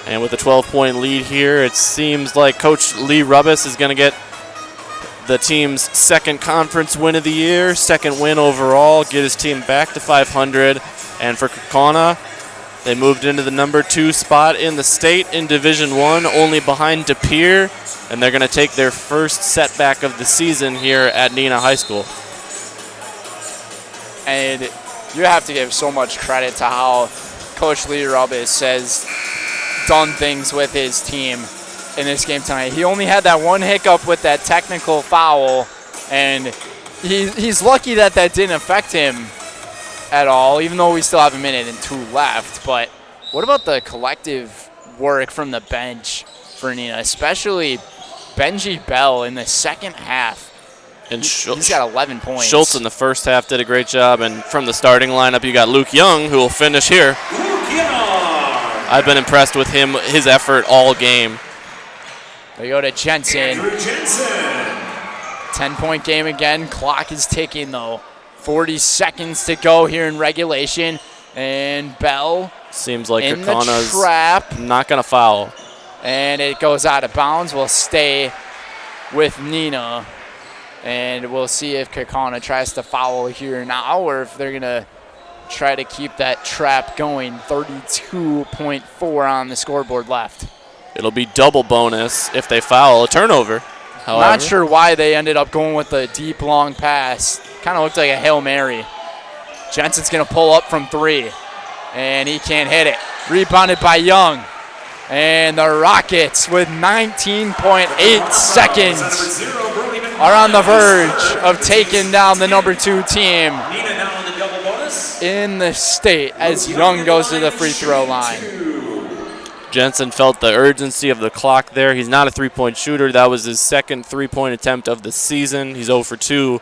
S2: And with a 12-point lead here, it seems like Coach Lee Rubbis is going to get the team's second conference win of the year, second win overall, get his team back to 500. And for Kaukauna, they moved into the number 2 spot in the state in Division I, only behind De Pere, and they're going to take their first setback of the season here at Neenah High School.
S1: And you have to give so much credit to how Coach Lee Rubbis has done things with his team in this game tonight. He only had that one hiccup with that technical foul, and he's lucky that didn't affect him at all, even though we still have a minute and 2 left. But what about the collective work from the bench for Neenah, especially Benji Bell in the second half?
S2: And
S1: he's got 11 points.
S2: Schultz in the first half did a great job, and from the starting lineup, you got Luke Young, who will finish here. I've been impressed with him, his effort all game.
S1: They go to Jensen.
S5: Andrew Jensen.
S1: 10-point game again. Clock is ticking, though. 40 seconds to go here in regulation. And Bell
S2: seems like
S1: in the
S2: Kaukauna's
S1: trap.
S2: Not going to foul.
S1: And it goes out of bounds. We'll stay with Neenah. And we'll see if Kaukauna tries to foul here now, or if they're going to try to keep that trap going. 32.4 on the scoreboard left.
S2: It'll be double bonus if they foul. A turnover. However,
S1: Not sure why they ended up going with the deep, long pass. Kind of looked like a Hail Mary. Jensen's going to pull up from 3, and he can't hit it. Rebounded by Young. And the Rockets, with 19.8 seconds, are on the verge of taking down the number 2 team in the state as Young goes to the free throw line.
S2: Jensen felt the urgency of the clock there. He's not a three-point shooter. That was his second three-point attempt of the season. He's 0 for 2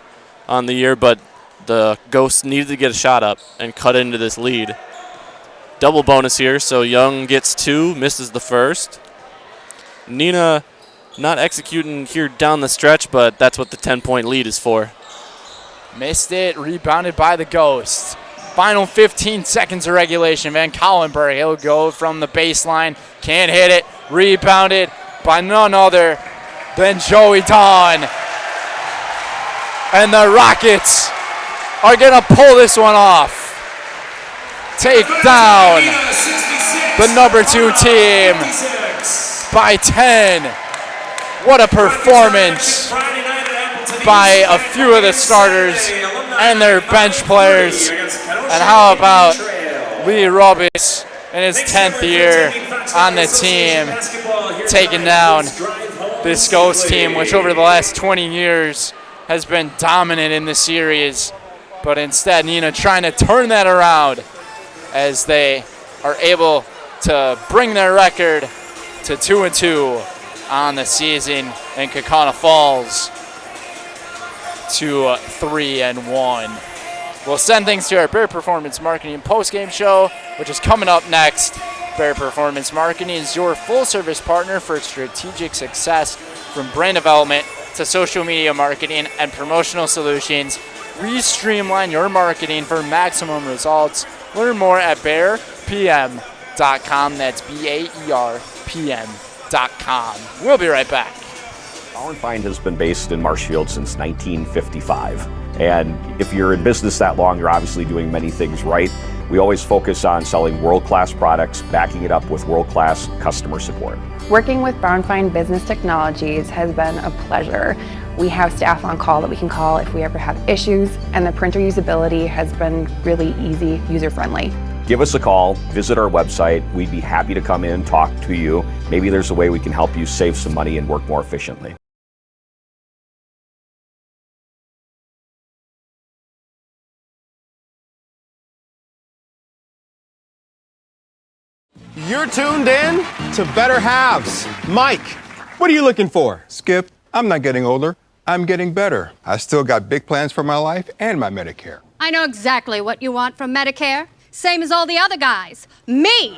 S2: on the year, but the Ghosts needed to get a shot up and cut into this lead. Double bonus here, so Young gets 2, misses the first. Neenah not executing here down the stretch, but that's what the 10-point lead is for.
S1: Missed it, rebounded by the Ghosts. Final 15 seconds of regulation. Van Collenberg, he'll go from the baseline. Can't hit it. Rebounded by none other than Joey Dawn. And the Rockets are going to pull this one off. Take down the number 2 team by 10. What a performance by a few of the starters and their bench players. And how about Lee Robbins in his 10th year on the team, taking down this Ghost team, which over the last 20 years has been dominant in the series. But instead, Neenah trying to turn that around as they are able to bring their record to 2-2 on the season, and Kaukauna falls to 3-1. We'll send things to our Bear Performance Marketing post-game show, which is coming up next. Bear Performance Marketing is your full-service partner for strategic success, from brand development to social media marketing and promotional solutions. We streamline your marketing for maximum results. Learn more at bearpm.com. That's BAERPM.com. We'll be right back.
S3: Bauer & Feind has been based in Marshfield since 1955. And if you're in business that long, you're obviously doing many things right. We always focus on selling world-class products, backing it up with world-class customer support.
S4: Working with Bauer & Feind Business Technologies has been a pleasure. We have staff on call that we can call if we ever have issues, and the printer usability has been really easy, user-friendly.
S3: Give us a call, visit our website. We'd be happy to come in, talk to you. Maybe there's a way we can help you save some money and work more efficiently.
S11: You're tuned in to Better Halves. Mike, what are you looking for?
S19: Skip, I'm not getting older. I'm getting better. I still got big plans for my life and my Medicare.
S24: I know exactly what you want from Medicare. Same as all the other guys. Me!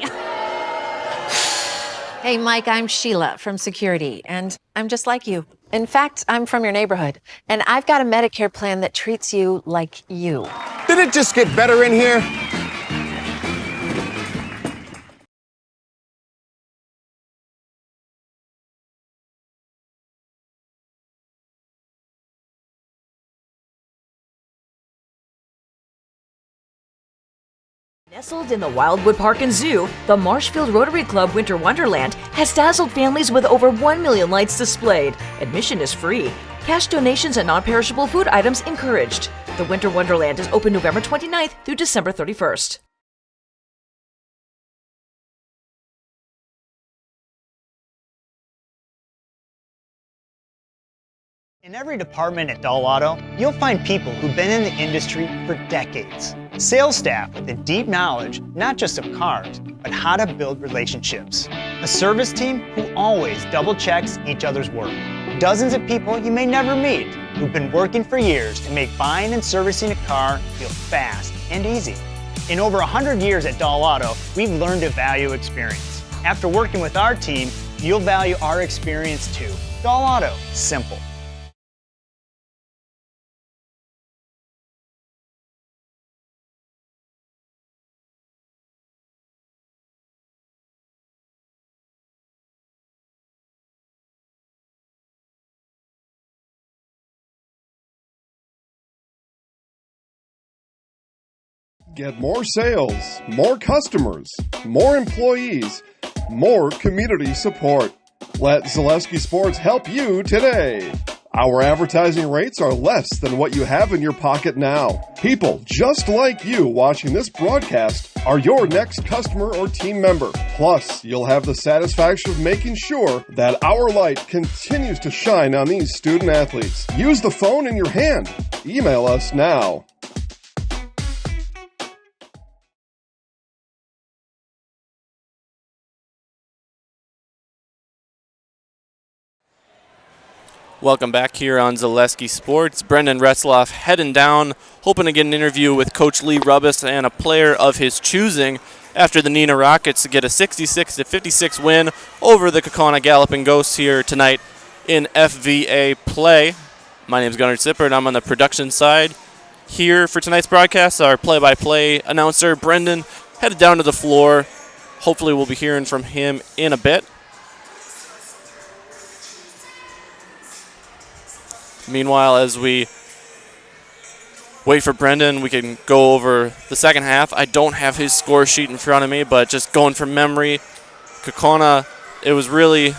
S25: Hey, Mike, I'm Sheila from Security, and I'm just like you. In fact, I'm from your neighborhood, and I've got a Medicare plan that treats you like you.
S11: Did it just get better in here?
S26: Nestled in the Wildwood Park and Zoo, the Marshfield Rotary Club Winter Wonderland has dazzled families with over 1 million lights displayed. Admission is free. Cash donations and non-perishable food items encouraged. The Winter Wonderland is open November 29th through December 31st.
S27: In every department at Dahl Auto, you'll find people who've been in the industry for decades. Sales staff with a deep knowledge, not just of cars, but how to build relationships. A service team who always double checks each other's work. Dozens of people you may never meet who've been working for years to make buying and servicing a car feel fast and easy. In over 100 years at Dahl Auto, we've learned to value experience. After working with our team, you'll value our experience too. Dahl Auto, simple.
S7: Get more sales, more customers, more employees, more community support. Let Zaleski Sports help you today. Our advertising rates are less than what you have in your pocket now. People just like you watching this broadcast are your next customer or team member. Plus, you'll have the satisfaction of making sure that our light continues to shine on these student athletes. Use the phone in your hand. Email us now.
S2: Welcome back here on Zaleski Sports. Brendan Retzloff heading down, hoping to get an interview with Coach Lee Rubis and a player of his choosing after the Neenah Rockets to get a 66-56 win over the Kaukauna Galloping Ghosts here tonight in FVA play. My name is Gunnar Zipper, and I'm on the production side. Here for tonight's broadcast, our play-by-play announcer, Brendan, headed down to the floor. Hopefully we'll be hearing from him in a bit. Meanwhile, as we wait for Brendan, we can go over the second half. I don't have his score sheet in front of me, but just going from memory, Kaukauna, it was really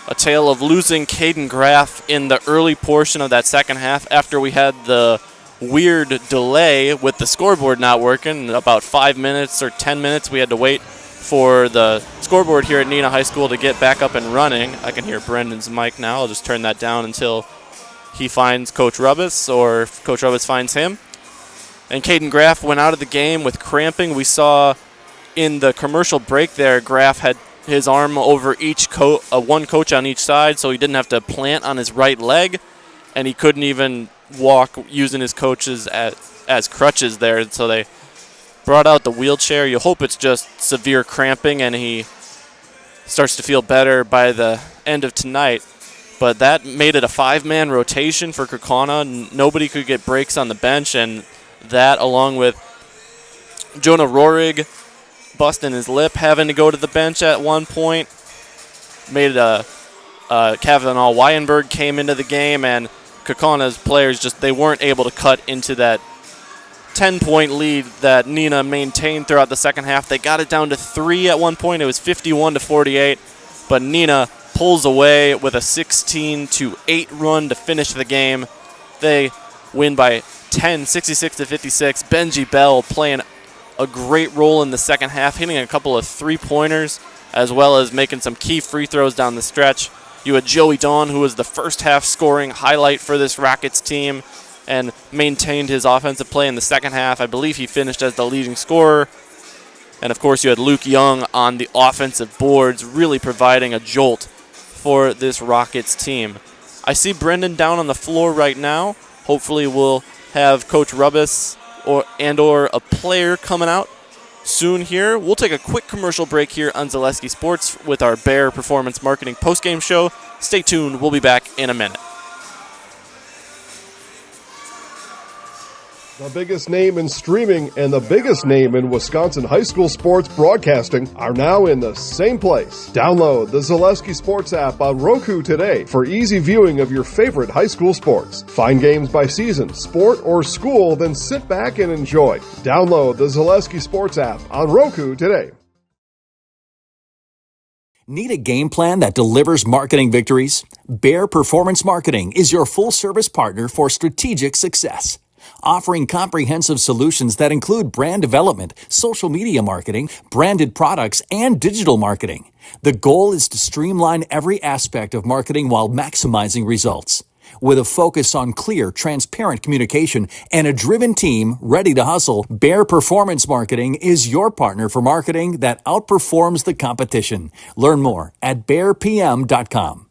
S2: a tale of losing Caden Graff in the early portion of that second half after we had the weird delay with the scoreboard not working. About 5 minutes or 10 minutes we had to wait for the scoreboard here at Neenah High School to get back up and running. I can hear Brendan's mic now. I'll just turn that down until he finds Coach Rubis or Coach Rubis finds him. And Caden Graff went out of the game with cramping. We saw in the commercial break there, Graff had his arm over each one coach on each side, so he didn't have to plant on his right leg, and he couldn't even walk using his coaches as crutches there. So they brought out the wheelchair. You hope it's just severe cramping and he starts to feel better by the end of tonight. But that made it a 5-man rotation for Kaukauna. Nobody could get breaks on the bench, and that, along with Jonah Rohrig busting his lip, having to go to the bench at one point, made it Kavanaugh Wyenberg came into the game, and Kaukauna's players they weren't able to cut into that 10-point lead that Neenah maintained throughout the second half. They got it down to 3 at one point. It was 51-48, but Neenah pulls away with a 16-8 run to finish the game. They win by 10, 66-56. Benji Bell playing a great role in the second half, hitting a couple of three-pointers, as well as making some key free throws down the stretch. You had Joey Dawn, who was the first half scoring highlight for this Rockets team and maintained his offensive play in the second half. I believe he finished as the leading scorer. And, of course, you had Luke Young on the offensive boards, really providing a jolt for this Rockets team. I see Brendan down on the floor right now. Hopefully we'll have Coach Rubis or a player coming out soon here. We'll take a quick commercial break here on Zaleski Sports with our Bear Performance Marketing postgame show. Stay tuned. We'll be back in a minute.
S7: The biggest name in streaming and the biggest name in Wisconsin high school sports broadcasting are now in the same place. Download the Zaleski Sports app on Roku today for easy viewing of your favorite high school sports. Find games by season, sport, or school, then sit back and enjoy. Download the Zaleski Sports app on Roku today.
S17: Need a game plan that delivers marketing victories? Bear Performance Marketing is your full-service partner for strategic success. Offering comprehensive solutions that include brand development, social media marketing, branded products, and digital marketing. The goal is to streamline every aspect of marketing while maximizing results. With a focus on clear, transparent communication and a driven team ready to hustle, Bear Performance Marketing is your partner for marketing that outperforms the competition. Learn more at bearpm.com.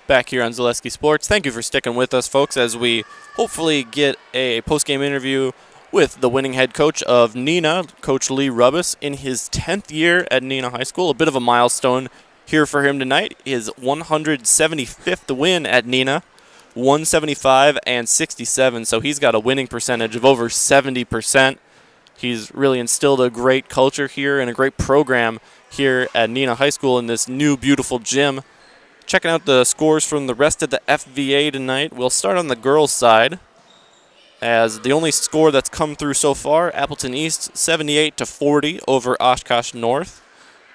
S2: Back here on Zaleski Sports. Thank you for sticking with us, folks, as we hopefully get a post-game interview with the winning head coach of Neenah, Coach Lee Rubis, in his 10th year at Neenah High School. A bit of a milestone here for him tonight. His 175th win at Neenah, 175-67, so he's got a winning percentage of over 70%. He's really instilled a great culture here and a great program here at Neenah High School in this new, beautiful gym. Checking out the scores from the rest of the FVA tonight. We'll start on the girls' side as the only score that's come through so far, Appleton East 78-40 over Oshkosh North.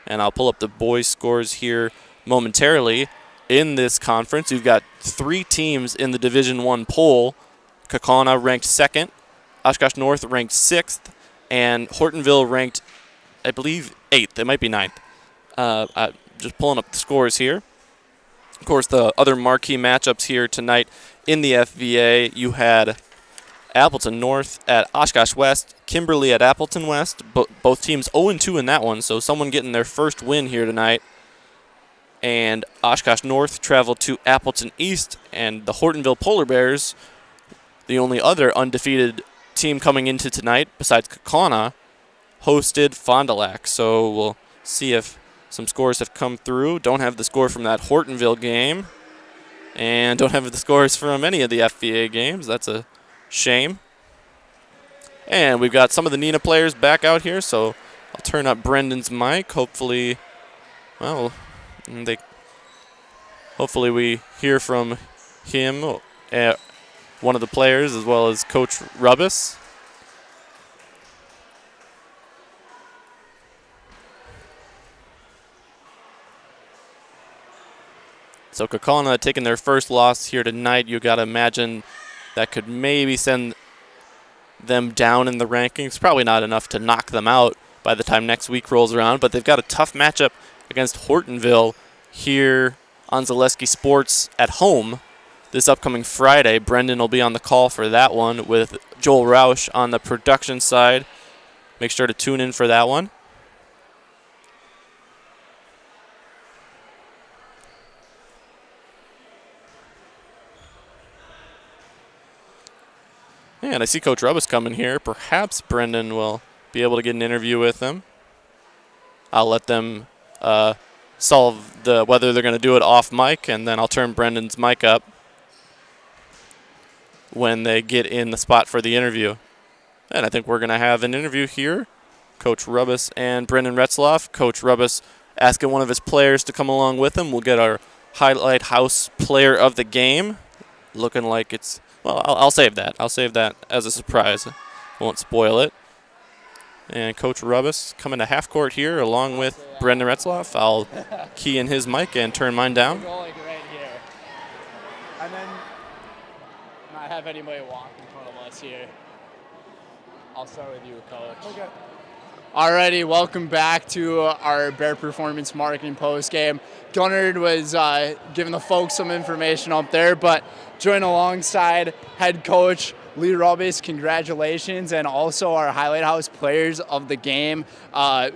S2: And I'll pull up the boys' scores here momentarily. In this conference, you've got 3 teams in the Division I poll. Kaukauna ranked 2nd, Oshkosh North ranked 6th, and Hortonville ranked, I believe, 8th. It might be 9th. Just pulling up the scores here. Of course, the other marquee matchups here tonight in the FVA, you had Appleton North at Oshkosh West, Kimberly at Appleton West. Both teams 0-2 in that one, so someone getting their first win here tonight. And Oshkosh North traveled to Appleton East, and the Hortonville Polar Bears, the only other undefeated team coming into tonight besides Kaukauna, hosted Fond du Lac. So we'll see if some scores have come through. Don't have the score from that Hortonville game, and don't have the scores from any of the FVA games. That's a shame. And we've got some of the Neenah players back out here, so I'll turn up Brendan's mic. Hopefully, well, hopefully we hear from him, one of the players, as well as Coach Rubbis. So Kaukauna taking their first loss here tonight. You got to imagine that could maybe send them down in the rankings. Probably not enough to knock them out by the time next week rolls around, but they've got a tough matchup against Hortonville here on Zaleski Sports at home this upcoming Friday. Brendan will be on the call for that one with Joel Roush on the production side. Make sure to tune in for that one. And I see Coach Rubbis coming here. Perhaps Brendan will be able to get an interview with him. I'll let them solve whether they're going to do it off mic, and then I'll turn Brendan's mic up when they get in the spot for the interview. And I think we're going to have an interview here. Coach Rubbis and Brendan Retzloff. Coach Rubbis asking one of his players to come along with him. We'll get our Highlight House player of the game. Looking like it's... Well, I'll save that. I'll save that as a surprise. Won't spoil it. And Coach Rubbis coming to half court here along with Brendan Retzloff. I'll key in his mic and turn mine down.
S1: Right here. And then not have anybody walk in front of us here. I'll start with you, Coach. Okay. Alrighty, welcome back to our Bear Performance Marketing post game. Gunnard was giving the folks some information up there, but join alongside head coach Lee Rubbis. Congratulations, and also our Highlight House players of the game,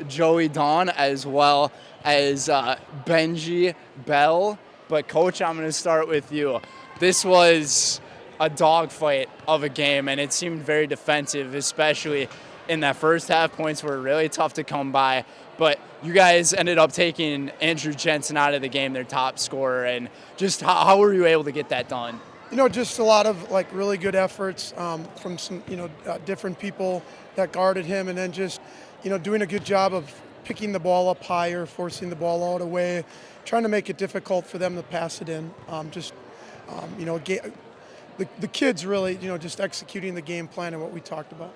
S1: Joey Dawn, as well as Benji Bell. But Coach, I'm going to start with you. This was a dogfight of a game, and it seemed very defensive, especially in that first half. Points were really tough to come by, but you guys ended up taking Andrew Jensen out of the game, their top scorer, and just how were you able to get that done?
S6: You know, just a lot of really good efforts from some different people that guarded him, and then just doing a good job of picking the ball up higher, forcing the ball out away, trying to make it difficult for them to pass it in. The kids really just executing the game plan and what we talked about.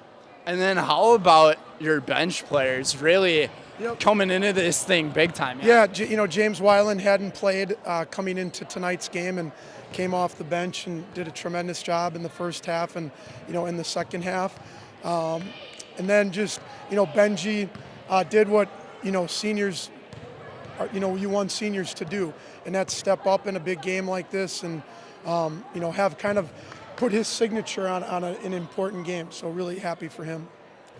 S1: And then how about your bench players really coming into this thing big time?
S6: Yeah, James Weiland hadn't played coming into tonight's game and came off the bench and did a tremendous job in the first half and, in the second half. And then just, Benji did what, seniors, you want seniors to do, and that's step up in a big game like this and, have kind of put his signature on an important game. So really happy for him.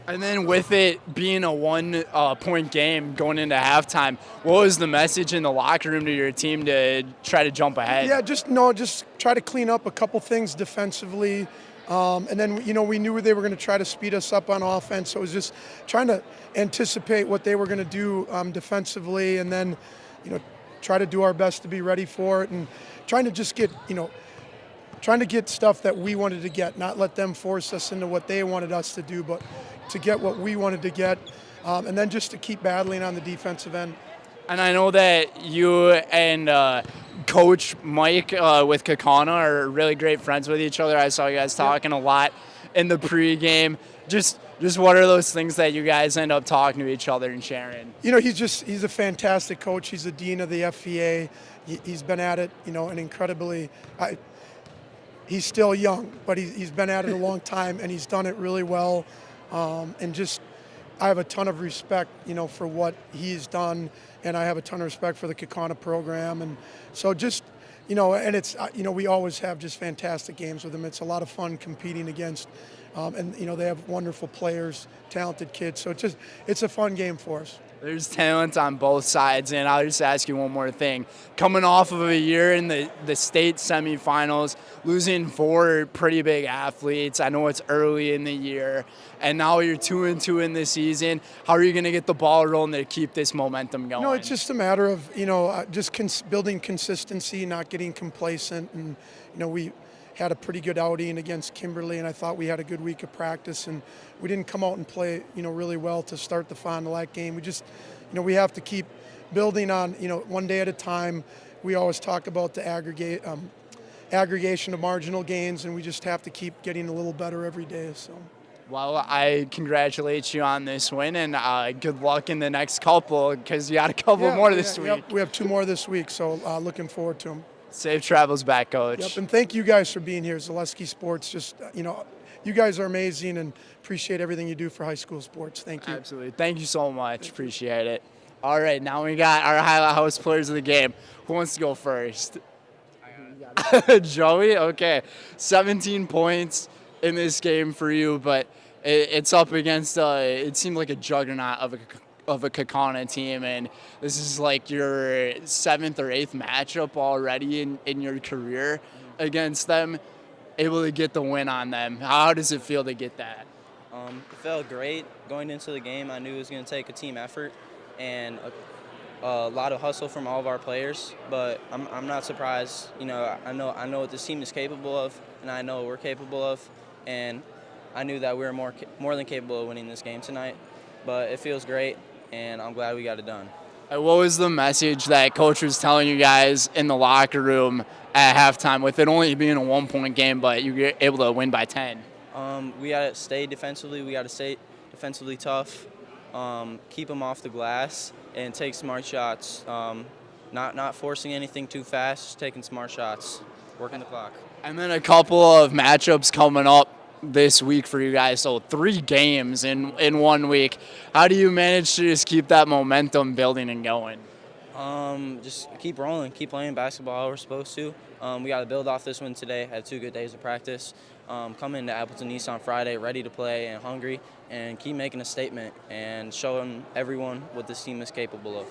S1: And then with it being a one-point game going into halftime, what was the message in the locker room to your team to try to jump ahead?
S6: Yeah, just try to clean up a couple things defensively. And then, we knew they were going to try to speed us up on offense. So it was just trying to anticipate what they were going to do defensively, and then, try to do our best to be ready for it, and trying to just get, trying to get stuff that we wanted to get, not let them force us into what they wanted us to do, but to get what we wanted to get, and then just to keep battling on the defensive end.
S1: And I know that you and Coach Mike with Kaukauna are really great friends with each other. I saw you guys talking a lot in the pregame. Just what are those things that you guys end up talking to each other and sharing?
S6: You know, he's a fantastic coach. He's the dean of the FVA. He's been at it, you know, an incredibly. He's still young, but he's been at it a long time, and he's done it really well. And just, I have a ton of respect, you know, for what he's done, and I have a ton of respect for the Kaukauna program. And so just, you know, and it's, you know, we always have just fantastic games with them. It's a lot of fun competing against, and, you know, they have wonderful players, talented kids. So it's a fun game for us.
S1: There's talent on both sides, and I'll just ask you one more thing. Coming off of a year in the state semifinals, losing 4 pretty big athletes, I know it's early in the year, and now you're 2-2 in the season. How are you going to get the ball rolling to keep this momentum going?
S6: No, it's just a matter of, you know, just building consistency, not getting complacent. And, you know, we had a pretty good outing against Kimberly, and I thought we had a good week of practice, and we didn't come out and play, you know, really well to start the Fond du Lac game. We just, you know, we have to keep building on, you know, one day at a time. We always talk about the aggregation of marginal gains, and we just have to keep getting a little better every day. So.
S1: Well, I congratulate you on this win, and good luck in the next couple, because you got a couple more this week.
S6: Yep, we have 2 more this week, so looking forward to them.
S1: Safe travels back, Coach.
S6: Yep, and thank you guys for being here. Zaleski Sports, just, you know, you guys are amazing, and appreciate everything you do for high school sports. Thank you.
S1: Absolutely. Thank you so much. Appreciate it. All right, now we got our highlight house players of the game. Who wants to go first? Joey? Okay. 17 points in this game for you, but it's up against, it seemed like a juggernaut of a Kaukauna team, and this is like your 7th or 8th matchup already in your career against them, able to get the win on them. How does it feel to get that?
S8: It felt great. Going into the game, I knew it was going to take a team effort and a lot of hustle from all of our players, but I'm not surprised. You know, I know what this team is capable of, and I know what we're capable of, and I knew that we were more than capable of winning this game tonight, but it feels great, and I'm glad we got it done.
S1: What was the message that Coach was telling you guys in the locker room at halftime, with it only being a 1-point game, but you were able to win by 10?
S8: We got to stay defensively. We got to stay defensively tough, keep them off the glass, and take smart shots. Not forcing anything too fast, just taking smart shots, working the clock.
S1: And then a couple of matchups coming up this week for you guys, so 3 games in 1 week. How do you manage to just keep that momentum building and going?
S8: Just keep rolling, keep playing basketball how we're supposed to. We got to build off this one today. Had 2 good days of practice. Come into Appleton East on Friday ready to play and hungry, and keep making a statement and showing everyone what this team is capable of.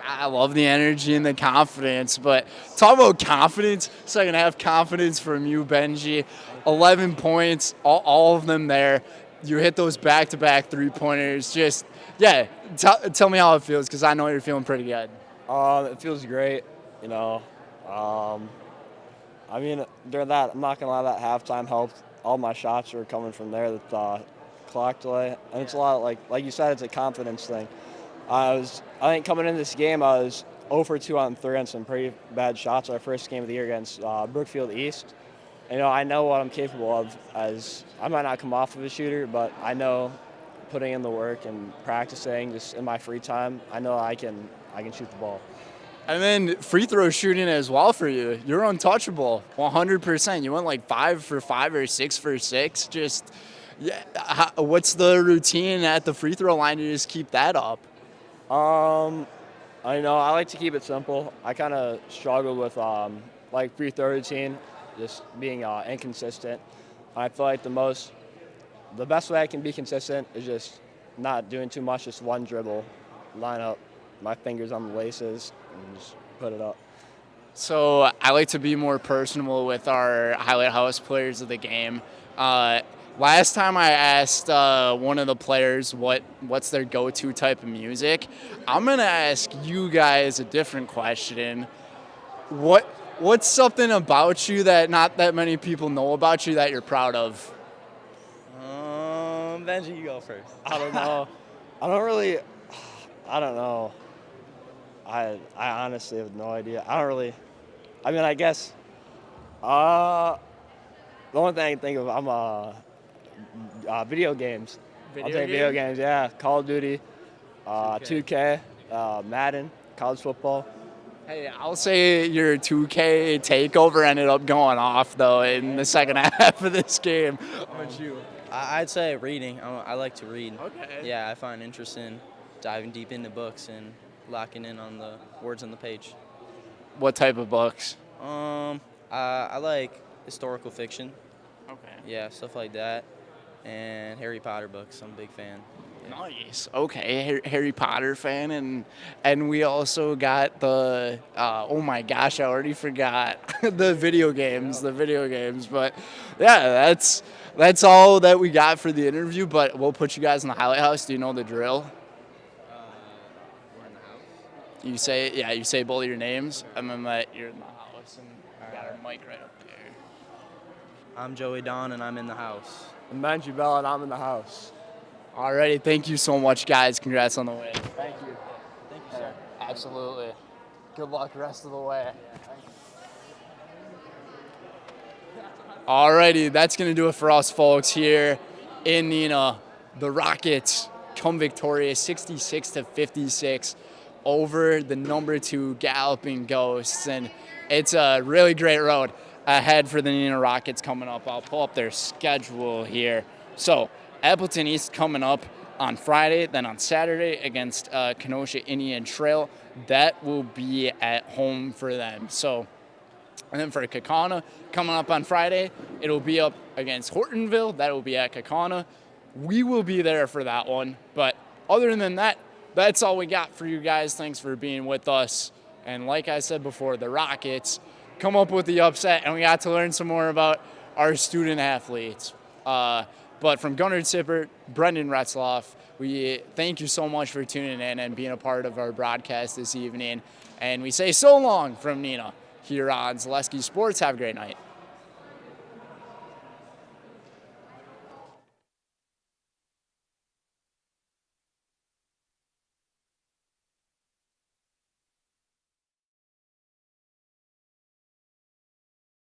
S1: I love the energy and the confidence, but talk about confidence, second half confidence from you, Benji. 11 points, all of them there. You hit those back-to-back 3-pointers. Just, yeah, tell me how it feels, because I know you're feeling pretty good.
S9: It feels great, you know. I mean, during that, I'm not going to lie, that halftime helped. All my shots were coming from there, the clock delay. And it's a lot of, like you said, it's a confidence thing. I think coming into this game, I was 0 for 2 on 3 on some pretty bad shots our first game of the year against Brookfield East. And, you know, I know what I'm capable of, as I might not come off of a shooter, but I know putting in the work and practicing just in my free time, I know I can shoot the ball.
S1: And then free throw shooting as well for you. You're untouchable, 100%. You went like 5 for 5 or 6 for 6. Just, yeah. What's the routine at the free throw line to just keep that up?
S9: I know I like to keep it simple. I kind of struggle with like free throw routine, just being inconsistent. I feel like the best way I can be consistent is just not doing too much, just one dribble, line up my fingers on the laces, and just put it up.
S1: So I like to be more personal with our highlight house players of the game. Last time I asked one of the players what's their go-to type of music. I'm gonna ask you guys a different question. What's something about you that not that many people know about you that you're proud of?
S8: Benji, you go first.
S9: I don't know. I don't know. I honestly have no idea. I mean, I guess the only thing I can think of, I'm Video games.
S1: Video
S9: I'll take video games, yeah. Call of Duty, 2K, Madden, college football.
S1: Hey, I'll say your 2K takeover ended up going off, though, in the second half of this game. How about you?
S8: I'd say reading. I like to read.
S1: Okay.
S8: Yeah, I find interest in diving deep into books and locking in on the words on the page.
S1: What type of books?
S8: I like historical fiction.
S1: Okay.
S8: Yeah, stuff like that. And Harry Potter books. I'm a big fan.
S1: Nice. Okay, Harry Potter fan, and we also got the oh my gosh, I already forgot the video games. But yeah, that's all that we got for the interview. But we'll put you guys in the highlight house. Do you know the drill?
S8: We're in the house.
S1: You say both your names, and then that you're in the house, and we got our mic right up there.
S8: I'm Joey Don, and I'm in the house.
S9: I'm Benji Bell, and I'm in the house.
S1: Alrighty, thank you so much, guys. Congrats on the win.
S8: Thank you. Thank you, sir.
S1: Absolutely. Good luck the rest of the way. Alrighty, that's going to do it for us, folks, here in Neenah. The Rockets come victorious 66-56 over the number 2 Galloping Ghosts. And it's a really great road ahead for the Neenah Rockets coming up. I'll pull up their schedule here. So, Appleton East coming up on Friday, then on Saturday against Kenosha Indian Trail. That will be at home for them. So, and then for Kaukauna coming up on Friday, it'll be up against Hortonville. That will be at Kaukauna. We will be there for that one. But other than that, that's all we got for you guys. Thanks for being with us. And like I said before, the Rockets come up with the upset, and we got to learn some more about our student athletes. But from Gunnar Zippert, Brendan Retzloff, we thank you so much for tuning in and being a part of our broadcast this evening. And we say so long from Neenah here on Zaleski Sports. Have a great night.